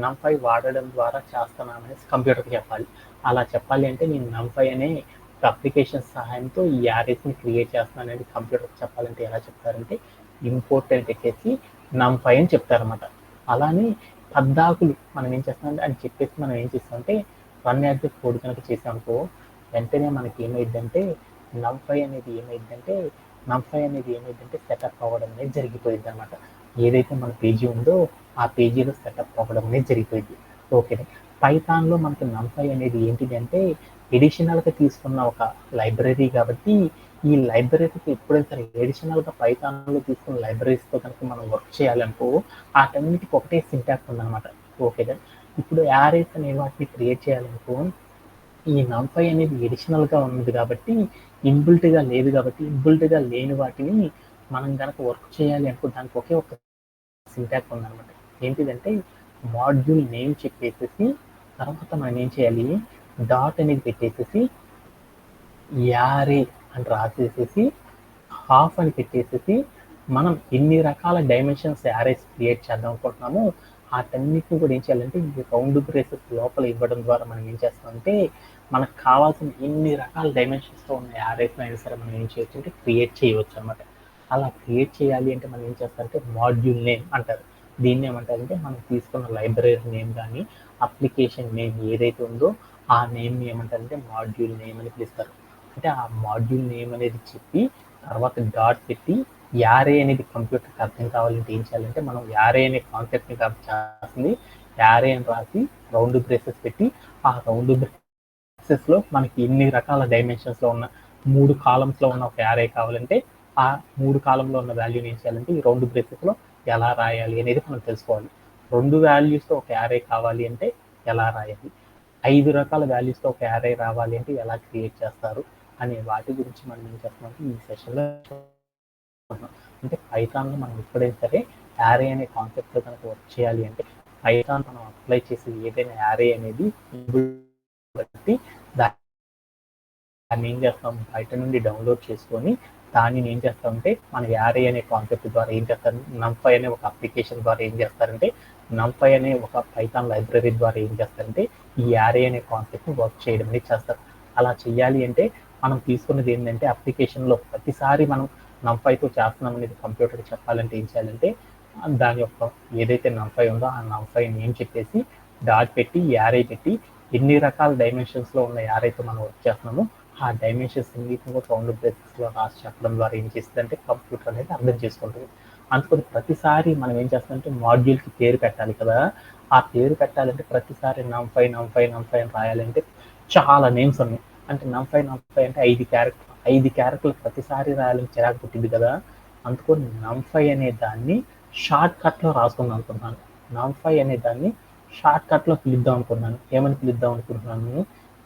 S1: NumPy వాడడం ద్వారా చేస్తున్నామనేసి కంప్యూటర్కి చెప్పాలి. అలా చెప్పాలి అంటే నేను NumPy అనే ఒక అప్లికేషన్ సహాయంతో ఈ యారేస్ని క్రియేట్ చేస్తున్నాను అనేది కంప్యూటర్కి చెప్పాలంటే ఎలా చెప్తారంటే ఇంపోర్ట్ అని పెట్టేసి NumPy అని చెప్తారన్నమాట. అలానే పద్దాకులు మనం ఏం చేస్తామంటే అని చెప్పేసి మనం ఏం చేస్తామంటే రన్ యాజ్ ది కోడ్ కనుక చేసామనుకో వెంటనే మనకి ఏమైందంటే NumPy అనేది ఏమైందంటే సెటప్ అవ్వడం అనేది జరిగిపోయింది అనమాట. ఏదైతే మన పేజీ ఉందో ఆ పేజీలో సెటప్ అవ్వడం అనేది జరిగిపోయింది. ఓకే, పైథాన్లో మనకి NumPy అనేది ఏంటిది అంటే ఎడిషనల్గా తీసుకున్న ఒక లైబ్రరీ కాబట్టి ఈ లైబ్రరీకి ఎప్పుడైనా సరే ఎడిషనల్గా పైథాన్లో తీసుకున్న లైబ్రరీస్తో కనుక మనం వర్క్ చేయాలనుకో వాటన్నిటికి ఒకటే సింటాక్స్ ఉందన్నమాట. ఓకే, ఇప్పుడు యారేస్ అనే వాటిని క్రియేట్ చేయాలనుకో ఈ NumPy అనేది ఎడిషనల్గా ఉంది కాబట్టి ఇన్బిల్ట్గా లేదు కాబట్టి ఇన్బిల్ట్గా లేని వాటిని మనం కనుక వర్క్ చేయాలి అనుకో దానికి ఒకే ఒక సింటాక్స్ ఉందన్నమాట. ఏంటిదంటే మాడ్యూల్ నేమ్ చెప్పేసేసి తర్వాత మనం ఏం చేయాలి డాట్ అనేది పెట్టేసేసి యారే అని రాసేసేసి హాఫ్ అని పెట్టేసేసి మనం ఎన్ని రకాల డైమెన్షన్స్ యారేస్ క్రియేట్ చేద్దాం అనుకుంటున్నామో వాటన్నిటిని కూడా ఏం చేయాలంటే ఈ రౌండ్ బ్రేసెస్ లోపల ఇవ్వడం ద్వారా మనం ఏం చేస్తామంటే మనకు కావాల్సిన ఎన్ని రకాల డైమెన్షన్స్తో ఉన్న యారేస్ అయినా సరే మనం ఏం చేయొచ్చు అంటే క్రియేట్ చేయవచ్చు అనమాట. అలా క్రియేట్ చేయాలి అంటే మనం ఏం చేస్తారంటే మాడ్యూల్ నేమ్ అంటారు. దీన్ని ఏమంటారంటే మనం తీసుకున్న లైబ్రరీ నేమ్ కానీ అప్లికేషన్ నేమ్ ఏదైతే ఉందో ఆ నేమ్ని ఏమంటారంటే మాడ్యూల్ నేమ్ అని పిలుస్తారు. అంటే ఆ మాడ్యూల్ నేమ్ అనేది చెప్పి తర్వాత డాట్ పెట్టి యారే అనేది కంప్యూటర్కి అర్థం కావాలంటే ఏం చేయాలంటే మనం యారే అనే కాన్సెప్ట్ని కాబట్టి చేస్తుంది యారే అని రాసి రౌండ్ బ్రేసెస్ పెట్టి ఆ రౌండ్ బ్రేసెస్లో మనకి ఎన్ని రకాల డైమెన్షన్స్లో ఉన్న 3 కాలమ్స్లో ఉన్న ఒక యారే కావాలంటే ఆ 3 కాలంలో ఉన్న వాల్యూని ఏం చేయాలంటే ఈ రౌండ్ బ్రేసెస్లో ఎలా రాయాలి అనేది మనం తెలుసుకోవాలి. 2 వాల్యూస్తో ఒక యారే కావాలి అంటే ఎలా రాయాలి, 5 రకాల వాల్యూస్తో ఒక యారే రావాలి అంటే ఎలా క్రియేట్ చేస్తారు అనే వాటి గురించి మనం ఏం చేస్తున్నామంటే ఈ సెషన్లో అంటే పైథాన్లో మనం ఎప్పుడైనా సరే యారే అనే కాన్సెప్ట్లో కనుక వర్క్ చేయాలి అంటే పైథాన్ మనం అప్లై చేసే ఏదైనా యారే అనేది బట్టి దాన్ని ఏం చేస్తాం బయట నుండి డౌన్లోడ్ చేసుకొని దాన్ని ఏం చేస్తామంటే మన యారే అనే కాన్సెప్ట్ ద్వారా ఏం చేస్తారు NumPy అనే ఒక అప్లికేషన్ ద్వారా ఏం చేస్తారంటే NumPy అనే ఒక పైథాన్ లైబ్రరీ ద్వారా ఏం చేస్తారంటే ఈ యారే అనే కాన్సెప్ట్ని వర్క్ చేయడం అనేది చేస్తారు. అలా చేయాలి అంటే మనం తీసుకున్నది ఏంటంటే అప్లికేషన్లో ప్రతిసారి మనం NumPyతో చేస్తున్నాం అనేది కంప్యూటర్కి చెప్పాలంటే ఏం చేయాలంటే దాని యొక్క ఏదైతే NumPy ఉందో ఆ NumPy నేమ్ చెప్పేసి డాట్ పెట్టి యారే పెట్టి ఎన్ని రకాల డైమెన్షన్స్లో ఉన్న యారైతే మనం వర్క్ చేస్తున్నామో ఆ డైమెన్షన్స్ అన్నిటిని రౌండ్ బ్రేసెస్లో రాసి చెప్పడం ద్వారా ఏం చేస్తుందంటే కంప్యూటర్ అనేది అర్థం చేసుకుంటుంది. అందుకని ప్రతిసారి మనం ఏం చేస్తామంటే మాడ్యూల్కి పేరు పెట్టాలి కదా, ఆ పేరు పెట్టాలంటే ప్రతిసారి నంఫై నంఫై నంఫై అని రాయాలంటే చాలా నేమ్స్ ఉన్నాయి. అంటే నంఫై నంఫై అంటే 5 క్యారెక్టర్లు ప్రతిసారి రాయాలని చిరాకు పుట్టింది కదా, అందుకని నంఫై అనే దాన్ని షార్ట్ కట్లో రాసుకుందాం అనుకున్నాను. నంఫై అనే దాన్ని షార్ట్ కట్లో పిలుద్దాం అనుకున్నాను. ఏమని పిలుద్దాం అనుకుంటున్నాను?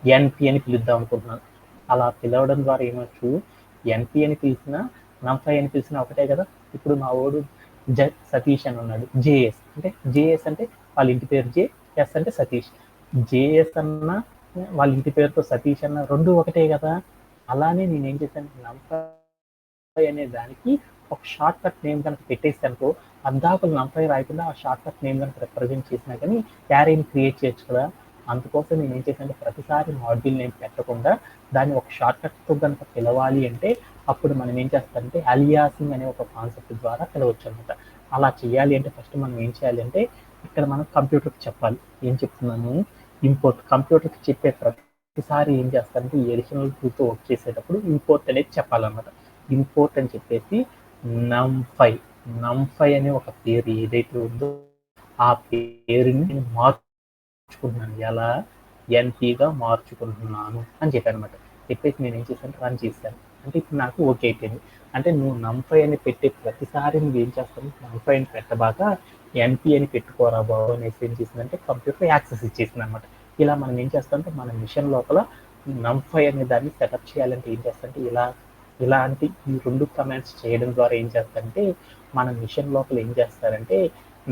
S1: ఎన్పి అని పిలుద్దాం అనుకుంటున్నాను. అలా పిలవడం ద్వారా ఏమొచ్చు, ఎన్పి అని పిలిచిన నంఫై అని పిలిచిన ఒకటే కదా. ఇప్పుడు మా వాడు సతీష్ అని ఉన్నాడు, జేఎస్ అంటే జేఎస్ అంటే వాళ్ళ ఇంటి పేరు జే, ఎస్ అంటే సతీష్. జేఎస్ అన్న వాళ్ళ ఇంటి పేరుతో సతీష్ అన్న రెండు ఒకటే కదా. అలానే నేను ఏం చేశాను, నంఫై అనే దానికి ఒక షార్ట్ కట్ నేమ్ కనుక పెట్టేసి అనుకో, అద్దాకులు నంఫై రాయకుండా ఆ షార్ట్ కట్ నేమ్ కనుక రిప్రజెంట్ చేసినా కానీ యారేని క్రియేట్ చేయొచ్చు కదా. అందుకోసం నేను ఏం చేశానంటే ప్రతిసారి మాడ్యూల్ నేమ్ పెట్టకుండా దాన్ని ఒక షార్ట్ కట్తో కనుక పిలవాలి అంటే అప్పుడు మనం ఏం చేస్తామంటే అలియాసింగ్ అనే ఒక కాన్సెప్ట్ ద్వారా పిలవచ్చు అనమాట. అలా చేయాలి అంటే ఫస్ట్ మనం ఏం చేయాలి అంటే ఇక్కడ మనం కంప్యూటర్కి చెప్పాలి. ఏం చెప్తున్నాను, ఇంపోర్ట్. కంప్యూటర్కి చెప్పే ప్రతిసారి ఏం చేస్తారంటే ఈ ఎడిషనల్ టూతో వర్క్ చేసేటప్పుడు ఇంపోర్ట్ అనేది చెప్పాలన్నమాట. ఇంపోర్ట్ అని చెప్పేసి నంఫై అనే ఒక పేరు ఏదైతే ఉందో ఆ పేరుని నేను మార్చుకుంటున్నాను. ఎలా? ఎన్పీగా మార్చుకుంటున్నాను అని చెప్పాను అనమాట. చెప్పేసి నేను ఏం చేశాను, రన్ చేశాను. అంటే ఇప్పుడు నాకు ఓకే అయిపోయింది. అంటే నువ్వు నంఫై అని పెట్టే ప్రతిసారి నువ్వు ఏం చేస్తావు, నంఫై అని పెట్టబాక ఎన్పి అని పెట్టుకోరా బాబు అనేసి ఏం చేసిందంటే కంప్యూటర్ యాక్సెస్ ఇచ్చేసింది అనమాట. ఇలా మనం ఏం చేస్తామంటే మన మిషన్ లోపల నంఫై అనే దాన్ని సెటప్ చేయాలంటే ఏం చేస్తామంటే ఇలాంటి ఈ 2 కమాండ్స్ చేయడం ద్వారా ఏం చేస్తారంటే మన మిషన్ లోపల ఏం చేస్తారంటే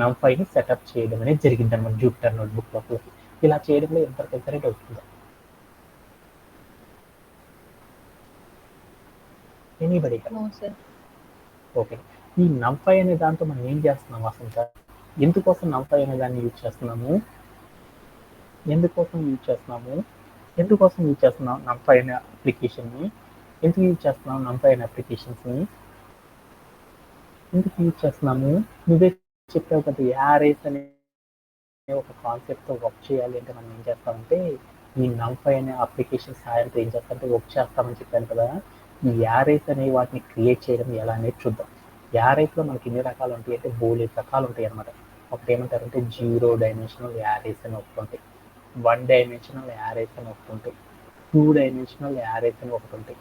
S1: నంఫైని సెటప్ చేయడం అనేది జరిగింది అనమాట జూపిటర్ నోట్బుక్ లోపల. ఇలా చేయడంలో ఎంతవరకు డౌట్ ఉందా? ఎనీబడి? ఓకే. ఈ నంఫై అనే దాంతో మనం ఏం చేస్తున్నాము అసలు? ఎందుకోసం నంఫై అనే దాన్ని యూజ్ చేస్తున్నాము? ఎందుకోసం యూజ్ చేస్తున్నాం నంఫై అనే అప్లికేషన్ని? ఎందుకు యూజ్ చేస్తున్నాం నంఫై అనే అప్లికేషన్స్ని? ఎందుకు యూజ్ చేస్తున్నాము? నువ్వే చెప్పావు కదా, యారేస్ అనే ఒక కాన్సెప్ట్తో వర్క్ చేయాలి అంటే మనం ఏం చేస్తామంటే ఈ నంఫై అనే అప్లికేషన్ సాయంతో ఏం చేస్తామంటే వర్క్ చేస్తామని చెప్పాను కదా. ఈ యారేస్ అనే వాటిని క్రియేట్ చేయడం ఎలా అనేది చూద్దాం. యారేస్లో మనకి ఎన్ని రకాలు ఉంటాయి అంటే బోలెడు రకాలు ఉంటాయి అనమాట. ఒకటి ఏమంటారంటే 0 డైమెన్షనల్ యారేస్ అని ఒకటి ఉంటాయి, 1 డైమెన్షనల్ యారేస్ అని ఒకటి ఉంటాయి, 2 డైమెన్షనల్ యారేస్ అని ఒకటి ఉంటాయి,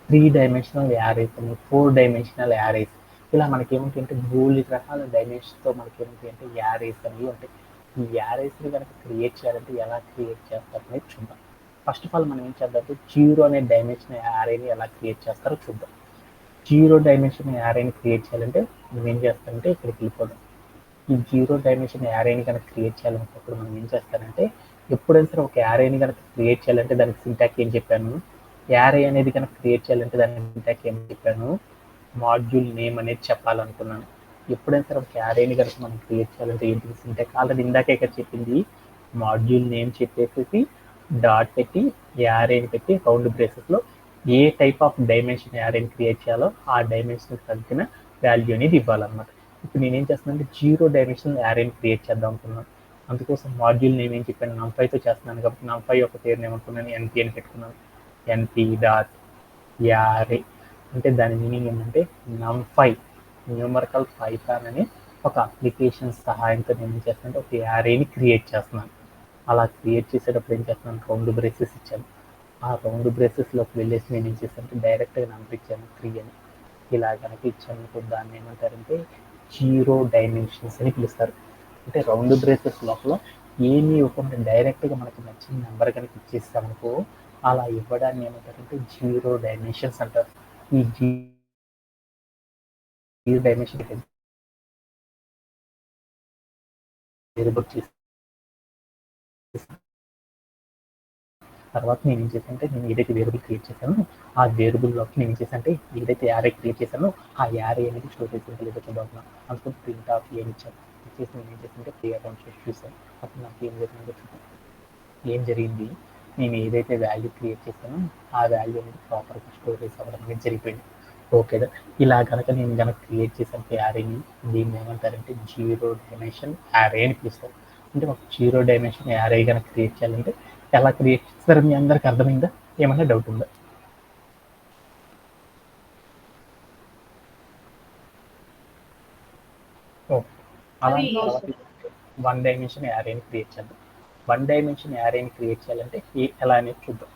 S1: 3 డైమెన్షనల్ యారేస్ అని, 4 డైమెన్షనల్ యారేస్. ఇలా మనకి ఏముంటాయి అంటే బోలెడు రకాల డైమెన్షన్స్తో మనకి ఏముంటాయి అంటే యారేస్ అనేవి ఉంటాయి. ఈ యారేస్ని కనుక క్రియేట్ చేయాలంటే ఎలా క్రియేట్ చేస్తారు అనేది చూద్దాం. ఫస్ట్ ఆఫ్ ఆల్ మనం ఏం చేద్దాం, 0 అనే డైమెన్షన్ యారేని ఎలా క్రియేట్ చేస్తారో చూద్దాం. 0 డైమెన్షన్ యారేని క్రియేట్ చేయాలంటే మనం ఏం చేస్తామంటే ఇక్కడికి వెళ్ళిపోదాం. ఈ 0 డైమెన్షన్ యారేని కనుక క్రియేట్ చేయాలనుకున్నప్పుడు మనం ఏం చేస్తానంటే ఎప్పుడైనా సరే ఒక యారేని కనుక క్రియేట్ చేయాలంటే దానికి సింటాక్ ఏం చెప్పాను, యారే అనేది కనుక క్రియేట్ చేయాలంటే దానికి సింటాక్ ఏం చెప్పాను, మాడ్యూల్ నేమ్ అనేది చెప్పాలనుకున్నాను. ఎప్పుడైనా సరే ఒక యారేని కనుక మనం క్రియేట్ చేయాలంటే ఏంటి సింటాక్, ఆల్రెడీ ఇందాకే ఇక్కడ చెప్పింది, మాడ్యూల్ నేమ్ చెప్పేసి డాట్ పెట్టి యారేని పెట్టి రౌండ్ బ్రేసెస్లో ఏ టైప్ ఆఫ్ డైమెన్షన్ యారేని క్రియేట్ చేయాలో ఆ డైమెన్షన్ తగ్గిన వాల్యూ అనేది ఇవ్వాలన్నమాట. ఇప్పుడు నేనేం చేస్తున్నానంటే 0 డైమెన్షనల్ యారేని క్రియేట్ చేద్దాం అనుకున్నాను. అందుకోసం మాడ్యూల్ నేమ్ ఏం చెప్పాను, నంఫైతో చేస్తున్నాను కాబట్టి నంఫై యొక్క పేరు ఏమనుకున్నాను, ఎన్పి అని పెట్టుకున్నాను. ఎన్పి డాట్ యారే అంటే దాని మీనింగ్ ఏంటంటే నంఫై న్యూమరికల్ పైథాన్ అనే ఒక అప్లికేషన్ సహాయంతో నేను ఏం చేస్తానంటే ఒక యారేని క్రియేట్ చేస్తున్నాను. అలా క్రియేట్ చేసేటప్పుడు ఏం చేస్తున్నాను, రౌండ్ బ్రేసెస్ ఇచ్చాను. ఆ రౌండ్ బ్రేసెస్లోకి వెళ్ళేసి నేను ఏం చేస్తానంటే డైరెక్ట్గా నంబర్ ఇచ్చాను 3 అని. ఇలా కనుక ఇచ్చాను దాన్ని ఏమంటారంటే 0 డైమెన్షన్స్ అని పిలుస్తారు. అంటే రౌండ్ బ్రేసెస్ లోపల ఏమీ ఇవ్వకుండా డైరెక్ట్గా మనకి నచ్చిన నెంబర్ కనుక ఇచ్చేస్తామనుకో, అలా ఇవ్వడాన్ని ఏమంటారంటే 0 డైమెన్షన్స్ అంటారు. ఈ 0 డైమెన్షన్ వేరియబుల్ చేసి తర్వాత నేను ఏం చేశానంటే నేను ఏదైతే వేరియబుల్ క్రియేట్ చేశానో ఆ వేరియబుల్లోకి నేను ఏం చేశానంటే ఏదైతే యారే క్రియేట్ చేశానో ఆ యారే అనేది స్టోర్ చేసి లేదో చూద్దాం. అందుకని ప్రింట్ ఆఫ్ ఏమి ఇచ్చాను ఇచ్చేసి నేను ఏం చేశానంటే ప్లే అకౌంట్ చేసి చూసాను. అప్పుడు నాకు ఏం జరిగిందో చూద్దాం. ఏం జరిగింది, నేను ఏదైతే వాల్యూ క్రియేట్ చేశానో ఆ వాల్యూ అనేది ప్రాపర్గా స్టోరేజ్ అవ్వడం అనేది జరిగిపోయింది. ఓకేదా. ఇలా కనుక నేను కనుక క్రియేట్ చేసిన యారేని దీన్ని ఏమంటారంటే 0 డైమెన్షన్ యారే అని పిలుస్తారు. అంటే ఒక 0 డైమెన్షన్ యారే కనుక క్రియేట్ చేయాలంటే ఎలా క్రియేట్ చేస్తారో మీ అందరికి అర్థమైందా? ఏమన్నా డౌట్ ఉందా? అలాంటి తర్వాత వన్ డైమెన్షన్ యారేని క్రియేట్ చేద్దాం. వన్ డైమెన్షన్ యారేని క్రియేట్ చేయాలంటే ఎలా అనేది చూద్దాం.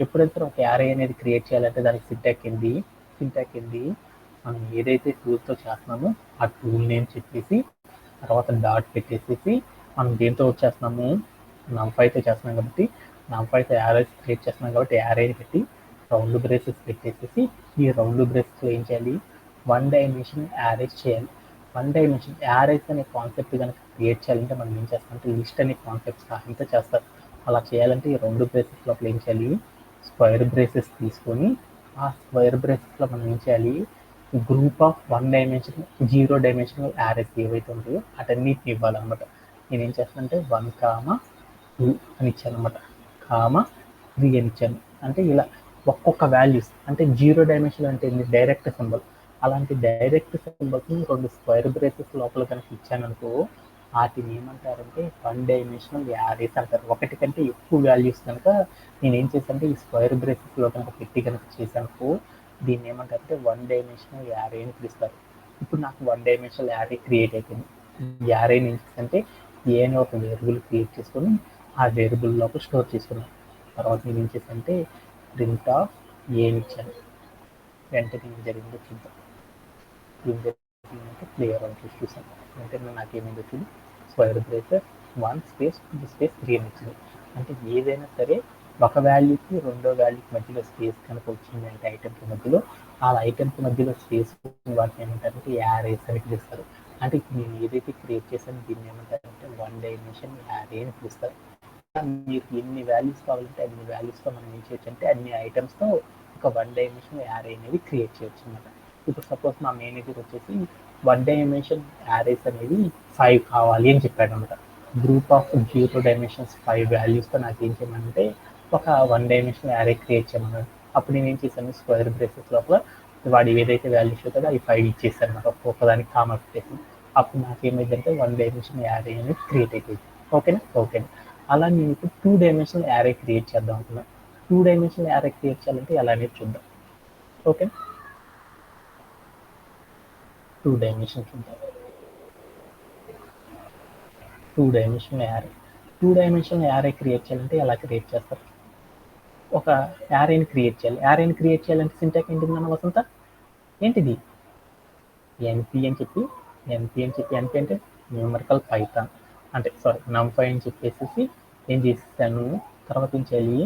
S1: ఎప్పుడైతే ఒక యారే అనేది క్రియేట్ చేయాలంటే దానికి సింటాక్ ఏంది మనం ఏదైతే టూల్తో చేస్తున్నామో ఆ టూల్ నేమ్ చెప్పేసి తర్వాత డాట్ పెట్టేసేసి మనం దేంతో వచ్చేస్తున్నాము నంపైతో చేస్తున్నాం కాబట్టి నంపైతో యారేస్ క్రియేట్ చేస్తున్నాం కాబట్టి యారేని పెట్టి రౌండ్ బ్రేసెస్ పెట్టేసేసి ఈ రౌండ్ బ్రేసెస్లో ఏం చేయాలి వన్ డైమెన్షన్ యారేస్ చేయాలి. వన్ డైమెన్షన్ యారేస్ అనే కాన్సెప్ట్ కనుక క్రియేట్ చేయాలంటే మనం ఏం చేస్తామంటే లిస్ట్ అనే కాన్సెప్ట్ సహాయంతో చేస్తారు. అలా చేయాలంటే ఈ రౌండ్ బ్రేసెస్ లోపల ఏం చేయాలి స్క్వేర్ బ్రేసెస్ తీసుకొని ఆ స్క్వేర్ బ్రేసెస్లో మనం ఏం చేయాలి group of one dimension zero dimensional arrays ఏవైతే ఉంటాయో అటన్నిటిని ఇవ్వాలన్నమాట. నేనేం చేస్తానంటే 1, 2 అని ఇచ్చాను అనమాట, 3 అని ఇచ్చాను. అంటే ఇలా ఒక్కొక్క వాల్యూస్ అంటే జీరో డైమెన్షన్ అంటే డైరెక్ట్ సింబల్, అలాంటి డైరెక్ట్ సింబల్స్ని 2 స్క్వేర్ బ్రేసెస్ లోపల కనుక ఇచ్చాననుకో వాటిని ఏమంటారంటే వన్ డైమెన్షనల్ యారేస్ అంటారు. ఒకటి కంటే ఎక్కువ వాల్యూస్ కనుక నేను ఏం చేశానంటే ఈ స్క్వేర్ బ్రేసెస్లో కనుక పెట్టి కనుక చేశానుకో దీన్ని ఏమంటారంటే వన్ డైమెన్షనల్ యారే అని పిలుస్తారు. ఇప్పుడు నాకు వన్ డైమెన్షనల్ యారే క్రియేట్ అయిపోయింది. ఈ యారేని ఏం చేస్తే ఏ అని ఒక వేరియబుల్ క్రియేట్ చేసుకొని ఆ వేరియబుల్ లోపల స్టోర్ చేసుకున్నాను. తర్వాత నేను ఏం చేశానంటే ప్రింట్ ఆఫ్ ఏని ఇచ్చాను. వెంటనే ఏం జరిగిందో చూద్దాం. ఏం జరిగిందంటే క్లియర్ అని చూసాను. వెంటనే నాకేమైంది వచ్చింది స్క్వేర్ బ్రేసెస్ 1 స్పేస్ 2 స్పేస్ 3 అని వచ్చింది. అంటే ఏదైనా సరే ఒక వాల్యూకి రెండో వాల్యూకి మధ్యలో స్పేస్ కనుక వచ్చింది అంటే ఐటమ్కి మధ్యలో ఆ ఐటమ్కి మధ్యలో స్పేస్ వాటిని ఏమంటారంటే యారేస్ అని పిలుస్తారు. అంటే నేను ఏదైతే క్రియేట్ చేశానో దీన్ని ఏమంటారంటే వన్ డైమెన్షన్ యారే అని పిలుస్తారు. మీరు ఎన్ని వాల్యూస్ కావాలంటే అన్ని వాల్యూస్తో మనం ఏం చేయొచ్చు అంటే అన్ని ఐటమ్స్తో ఒక వన్ డైమెన్షన్ యారే అనేది క్రియేట్ చేయొచ్చు అనమాట. ఇప్పుడు సపోజ్ మా మేనేజర్ వచ్చేసి వన్ డైమెన్షన్ యారేస్ అనేది 5 కావాలి అని చెప్పాడు అనమాట. గ్రూప్ ఆఫ్ జీరో డైమెన్షన్స్ 5 వాల్యూస్తో నాకు ఏం చేయమంటే ఒక వన్ డైమెన్షన్ యారే క్రియేట్ చేయమన్నాడు. అప్పుడు నేను ఏం చేశాను స్క్వేర్ బ్రేసెస్ లోపల వాడు ఏదైతే వాల్యూస్ అవుతుందో అవి 5 ఇచ్చేసాను అనమాట. ఒక్కొక్కదానికి కామా పెట్టేసి అప్పుడు నాకేమైందంటే వన్ డైమెన్షన్ యారే అనేది క్రియేట్ అయిపోయింది. ఓకేనా. అలా నేను ఇప్పుడు 2 డైమెన్షనల్ యారే క్రియేట్ చేద్దాం అనుకున్నాను. 2 డైమెన్షనల్ యారే క్రియేట్ చేయాలంటే ఎలా అనేది చూద్దాం. ఓకే, 2 డైమెన్షన్ చూద్దాం. 2 డైమెన్షనల్ యారే క్రియేట్ చేయాలంటే ఎలా క్రియేట్ చేస్తారు? ఒక యారేని క్రియేట్ చేయాలి. యారేని క్రియేట్ చేయాలంటే సింటాక్స్ ఏంటిది మన వసంత? ఏంటిది? ఎన్పి అని చెప్పి ఎన్పి అంటే న్యూమరికల్ పైథాన్ అంటే నంపై అని చెప్పేసి ఏం చేసేసాను. తర్వాత ఏం చేయాలి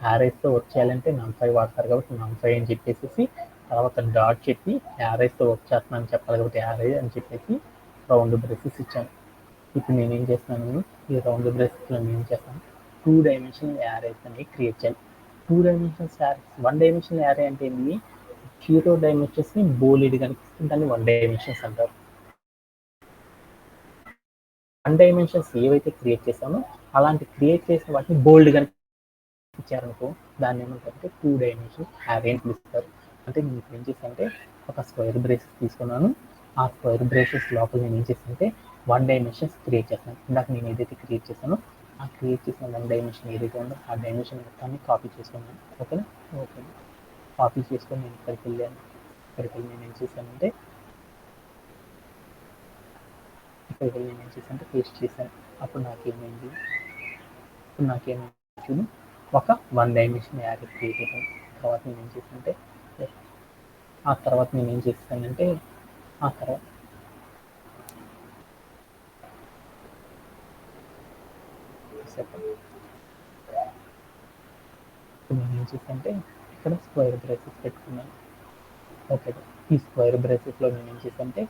S1: యారేస్తో వర్క్ చేయాలంటే నంపై వాడతారు కాబట్టి నంపై అని చెప్పేసి తర్వాత డాట్ చెప్పి యారేస్తో వర్క్ చేస్తున్నాను చెప్పాలి కాబట్టి యారే అని చెప్పేసి రౌండ్ బ్రేసెస్ ఇచ్చాను. ఇప్పుడు నేనేం చేస్తున్నాను ఈ రౌండ్ బ్రేసెస్లో నేను చేస్తాను 2 డైమెన్షనల్ యారేస్ అనేవి క్రియేట్ చేయాలి. 2 డైమెన్షనల్ యారేస్, 1 డైమెన్షనల్ యారే అంటే ఏంటి? జీరో డైమెన్షన్స్ని బోల్డ్ కనిపిస్తుంది, దాన్ని వన్ డైమెన్షన్స్ అంటారు. వన్ డైమెన్షన్స్ ఏవైతే క్రియేట్ చేస్తామో అలాంటి క్రియేట్ చేసిన వాటిని బోల్డ్ కనిపించారనుకో దాన్ని ఏమంటారంటే 2 డైమెన్షన్ యారే అని పిలుస్తారు. అంటే నేను ఇప్పుడు ఏం చేశానంటే ఒక స్క్వేర్ బ్రేసెస్ తీసుకున్నాను. ఆ స్క్వేర్ బ్రేసెస్ లోపల నేను ఏం చేశానంటే వన్ డైమెన్షన్స్ క్రియేట్ చేస్తాను. ఇందాక నేను ఏదైతే క్రియేట్ చేశానో ఆ క్రియేట్ చేసిన వన్ డైమెన్షన్ ఏదైతే ఉందో ఆ డైమెన్షన్ మొత్తాన్ని కాపీ చేసుకున్నాను. ఓకేనా. కాపీ చేసుకొని నేను ఇక్కడికి వెళ్ళాను. నేను ఏం చేశానంటే పేస్ట్ చేశాను. అప్పుడు నాకేమైంది ఒక వన్ డైమెన్షన్ యారే క్రియేట్ అయిపోయింది. తర్వాత నేను ఏం చేశానంటే ఇక్కడ స్క్వేర్ బ్రేసెస్ పెట్టుకున్నాను. ఓకే, ఈ స్క్వేర్ బ్రేసెస్లో నేను ఏం చేశానంటే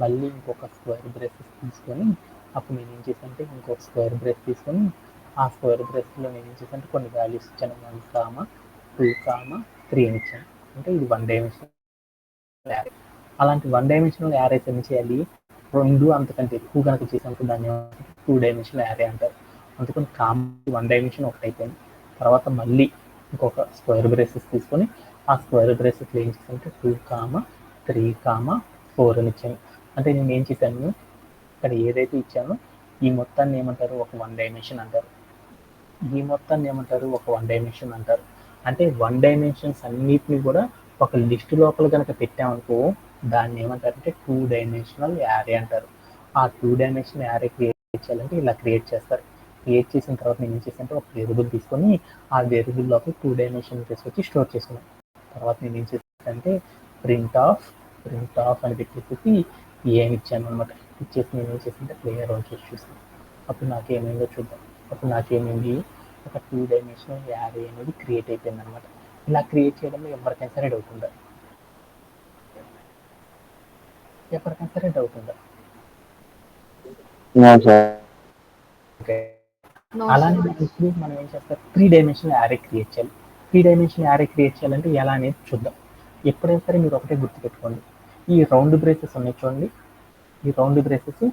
S1: మళ్ళీ ఇంకొక స్క్వేర్ బ్రేసెస్ తీసుకొని అప్పుడు నేను ఏం చేశానంటే ఇంకొక స్క్వేర్ బ్రేస్ తీసుకొని ఆ స్క్వేర్ బ్రేస్లో నేను ఏం చేశానంటే కొన్ని వాల్యూస్ ఇచ్చాను. 1, 2, 3 అని ఇచ్చాను. అంటే ఇది వన్ డైమెన్షనల్ యారే. అలాంటి వన్ డైమెన్షనల్ యారేస్ ఏం చేయాలి? 2 అంతకంటే ఎక్కువ కనుక చేసినప్పుడు దాన్ని 2 డైమెన్షనల్ యారే అంటారు. అందుకని వన్ డైమెన్షన్ ఒకటి అయిపోయింది. తర్వాత మళ్ళీ ఇంకొక స్క్వేర్ బ్రేసెస్ తీసుకొని ఆ స్క్వేర్ బ్రేసెస్లో ఏం చేశానంటే 2, 3, 4 అని ఇచ్చాను. అంటే నేను ఏం చేశాను ఇక్కడ ఏదైతే ఇచ్చానో ఈ మొత్తాన్ని ఏమంటారు? ఒక వన్ డైమెన్షన్ అంటారు. అంటే వన్ డైమెన్షన్స్ అన్నిటిని కూడా ఒక లిస్ట్ లోపల కనుక పెట్టామనుకో దాన్ని ఏమంటారంటే 2 డైమెన్షనల్ యారే అంటారు. ఆ 2 డైమెన్షన్ యారే క్రియేట్ చేయాలంటే ఇలా క్రియేట్ చేస్తారు. క్రియేట్ చేసిన తర్వాత నేను ఏం చేశానంటే ఒక వేరియబుల్ తీసుకొని ఆ వేరియబుల్ లోపల 2 డైమెన్షన్ తీసుకొచ్చి స్టోర్ చేసుకున్నాను. తర్వాత నేను ఏం చేశానంటే ప్రింట్ ఆఫ్ అని పెట్టేసి ఏమి ఇచ్చాను అనమాట. ఇచ్చేసి నేను ఏం చేశానంటే ప్లేయర్ ఆన్ చేసి చూస్తాను. అప్పుడు నాకేమైందో చూద్దాం. అప్పుడు నాకేమైంది, ఒక 2 డైమెన్షనల్ యారే అనేది క్రియేట్ అయిపోయింది అనమాట. ఇలా క్రియేట్ చేయడంలో ఎవరికైనా సరే డౌట్ ఉందా? ఓకే. అలానే ఇప్పుడు మనం ఏం చేస్తాం, 3 డైమెన్షనల్ యారే క్రియేట్ చేయాలి. 3 డైమెన్షనల్ యారే క్రియేట్ చేయాలంటే ఎలా అనేది చూద్దాం. ఎప్పుడైనా సరే మీరు ఒకటే గుర్తుపెట్టుకోండి, ఈ రౌండ్ బ్రేసెస్ ఉన్నాయి చూడండి, ఈ రౌండ్ బ్రేసెస్కి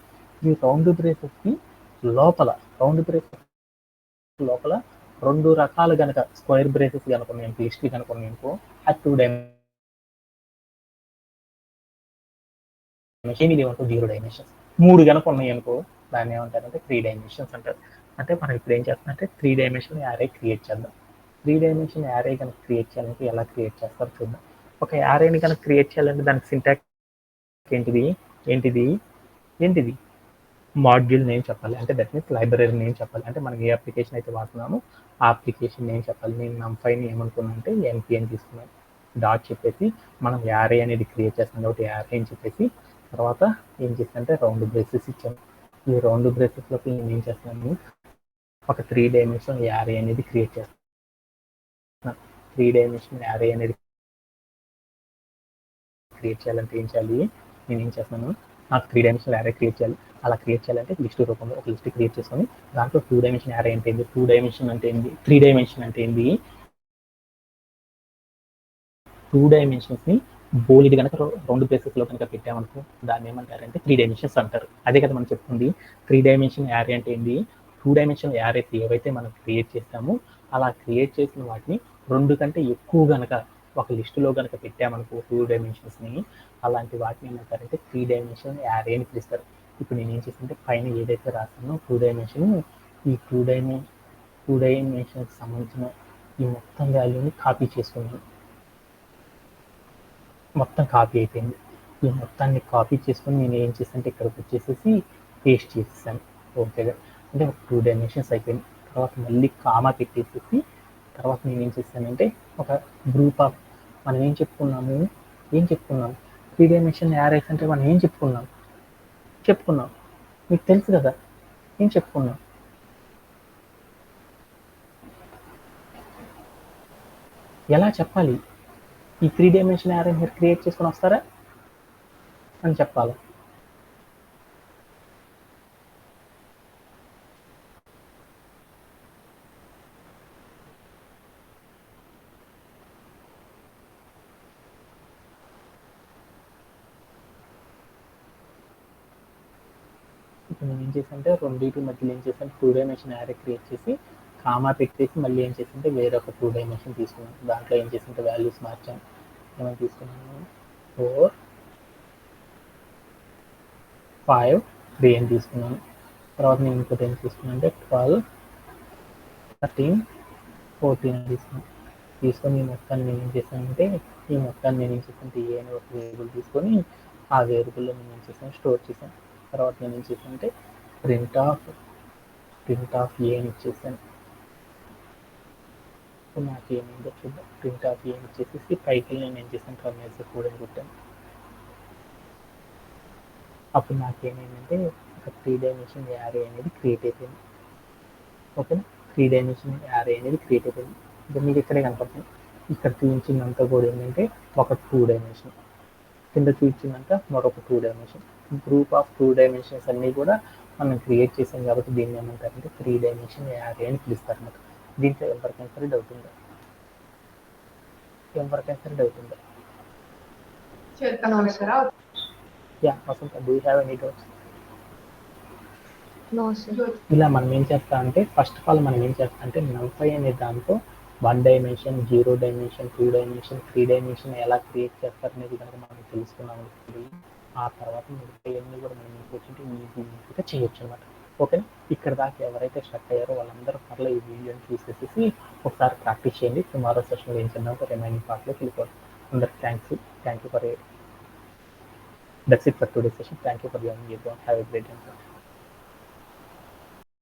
S1: లోపల రెండు రకాలు కనుక స్క్వేర్ బ్రేసెస్ కనుక ఉన్నాయి, లిస్ట్ కనుక ఉన్నాయనుకో, ఆ 2 డైమెన్షన్ 0 డైమెన్షన్స్. 3 కనుక ఉన్నాయి అనుకో దాన్ని ఏమంటారంటే 3 డైమెన్షన్స్ అంటారు. అంటే మనం ఇప్పుడు ఏం చేస్తామంటే 3 డైమెన్షన్ యారే క్రియేట్ చేద్దాం. 3 డైమెన్షన్ యారే కనుక క్రియేట్ చేయాలంటే ఎలా క్రియేట్ చేస్తారో చూద్దాం. ఒక యారేని కనుక క్రియేట్ చేయాలంటే దానికి సింటాక్స్ ఏంటిది మాడ్యూల్ నేమ్ చెప్పాలి. అంటే దట్ మీన్స్ లైబ్రరీ నేమ్ చెప్పాలి. అంటే మనం ఏ అప్లికేషన్ అయితే వాడుతున్నామో ఆ అప్లికేషన్ నేమ్ చెప్పాలి. నేను NumPyని ఏమనుకున్నాను అంటే NP అని తీసుకున్నాను. డాట్ చెప్పేసి మనం యారే అనేది క్రియేట్ చేస్తాం కాబట్టి యారే అని చెప్పేసి తర్వాత ఏం చేస్తానంటే రౌండ్ బ్రేసెస్ ఇచ్చాను. ఈ రౌండ్ బ్రేసెస్లోకి నేను ఏం చేస్తున్నాను, ఒక 3 డైమెన్షన్ యారే అనేది క్రియేట్ చేస్తాను. 3 డైమెన్షన్ యారే అనేది క్రియేట్ చేయాలంటే ఏం చేయాలి, నేను ఏం చేస్తున్నాను, నాకు 3 డైమెన్షనల్ యారే క్రియేట్ చేయాలి. అలా క్రియేట్ చేయాలంటే లిస్ట్ రూపంలో ఒక లిస్ట్ క్రియేట్ చేసుకొని దాంట్లో 2 డైమెన్షన్ యారే అంటే ఏంది, 2 డైమెన్షన్ అంటే ఏంది, 3 డైమెన్షన్ అంటే ఏంది, 2 డైమెన్షన్స్ని బోల్డ్ కనుక రౌండ్ బ్రేసెస్లో కనుక పెట్టామనుకో దాన్ని ఏమంటారంటే 3 డైమెన్షన్స్ అంటారు. అదే కదా మనం చెప్పుకుంది. 3 డైమెన్షన్ యారే అంటే ఏంది, 2 డైమెన్షన్ యారేస్ ఏవైతే మనం క్రియేట్ చేస్తామో అలా క్రియేట్ చేసిన వాటిని 2 కంటే ఎక్కువ కనుక ఒక లిస్టులో కనుక పెట్టామనుకో 2 డైమెన్షన్స్ని, అలాంటి వాటిని ఏమంటారంటే 3 డైమెన్షన్ యారే అని పిలుస్తారు. ఇప్పుడు నేను ఏం చేస్తుంటే పైన ఏదైతే రాసానో 2 డైమెన్షన్, ఈ 2 డైమెన్షన్కి సంబంధించిన ఈ మొత్తం వాల్యూని కాపీ చేసుకున్నాను. మొత్తం కాపీ అయిపోయింది. ఈ మొత్తాన్ని కాపీ చేసుకొని నేను ఏం చేశానంటే ఇక్కడికి వచ్చేసేసి పేస్ట్ చేసేసాను. ఓకేగా, అంటే ఒక 2 డైమెన్షన్స్ అయిపోయింది. తర్వాత మళ్ళీ కామా పెట్టేసేసి తర్వాత నేను ఏం చేశానంటే ఒక గ్రూప్ ఆఫ్, మనం ఏం చెప్పుకున్నాం, 3 డైమెన్షన్ యారేస్ అంటే మనం ఏం చెప్పుకున్నాం మీకు తెలుసు కదా, ఏం చెప్పుకున్నాం, ఎలా చెప్పాలి, ఈ 3 డైమెన్షన్ యారే మీరు క్రియేట్ చేసుకొని వస్తారా అని చెప్పాలి. ఇప్పుడు నేను ఏం చేశానంటే రెండింటి మధ్యలో ఏం చేశాను, 2 డైమెన్షన్ యారే క్రియేట్ చేసి కామా పెట్టేసి మళ్ళీ ఏం చేసింటే వేరొక 2 డైమెన్షన్ తీసుకున్నాను. దాంట్లో ఏం చేసింటే వాల్యూస్ మార్చాను. ఏమైనా తీసుకున్నాను, 4, 5, 3 అని తీసుకున్నాను. తర్వాత నేను ఇంకోటి ఏం తీసుకున్నాను అంటే 12, 13, 14 అని తీసుకొని ఈ మొత్తాన్ని నేను ఏం చేశానంటే ఏ అని ఒక వేరియబుల్ తీసుకొని ఆ వేరియబుల్లో నేను ఏం చేశాను స్టోర్ చేశాను. తర్వాత నేను ఏం చేశానంటే ప్రింట్ ఆఫ్ ఏ అని ఇచ్చేసాను. ఇప్పుడు నాకు ఏమైందో చూద్దాం. ప్రింట్ ఆఫ్ ఏ అని ఇచ్చేసేసి పైకి నేను ఏం చేశాను, కర్నేసి కూడా కొట్టాను. అప్పుడు నాకేమైందంటే ఒక 3 డైమెన్షన్ యారే అనేది క్రియేట్ అయిపోయింది. ఓకేనా, 3 డైమెన్షన్ యారే అనేది క్రియేట్ అయిపోయింది. ఇప్పుడు మీకు ఇక్కడే కనపడుతుంది. ఇక్కడ చూపించిందంతా కూడా ఏంటంటే ఒక 2 డైమెన్షన్, కింద చూపించిందంతా మరొక 2 డైమెన్షన్. గ్రూప్ ఆఫ్ 2 డైమెన్షన్స్ అన్నీ కూడా మనం క్రియేట్ చేసాం కాబట్టి దీన్ని ఏమంటారంటే 3 డైమెన్షన్ యారే అని పిలుస్తారు అన్నమాట. దీంట్లో ఎవరికైనా సరే డౌట్ ఉందా? Yeah Vasantha, do you have any doubts? ఇలా మనం ఏం చేస్తా అంటే ఫస్ట్ ఆఫ్ ఆల్ మనం ఏం చేస్తా అంటే NumPy అనే దాంతో 1 డైమెన్షన్, 0 డైమెన్షన్, 2 డైమెన్షన్, 3 డైమెన్షన్ ఎలా క్రియేట్ చేస్తారు అనేది కనుక మనం తెలుసుకున్నాం అనుకోండి, ఆ తర్వాత మిగతావన్నీ కూడా మనం కూర్చుంటే ఈజీగా చేయొచ్చు అనమాట. ఓకేనా, ఇక్కడ దాకా ఎవరైతే స్టక్ అయ్యారో వాళ్ళందరూ పర్లేదు ఈ వీడియోని చూసేసి ఒకసారి ప్రాక్టీస్ చేయండి. టుమారో సెషన్లో ఏం చేద్దాం, రిమైనింగ్ పార్ట్లోకి వెళ్ళిపోవాలి. అందరికి thank you for That's it for today's session. Thank you for joining, everyone. Have a great day.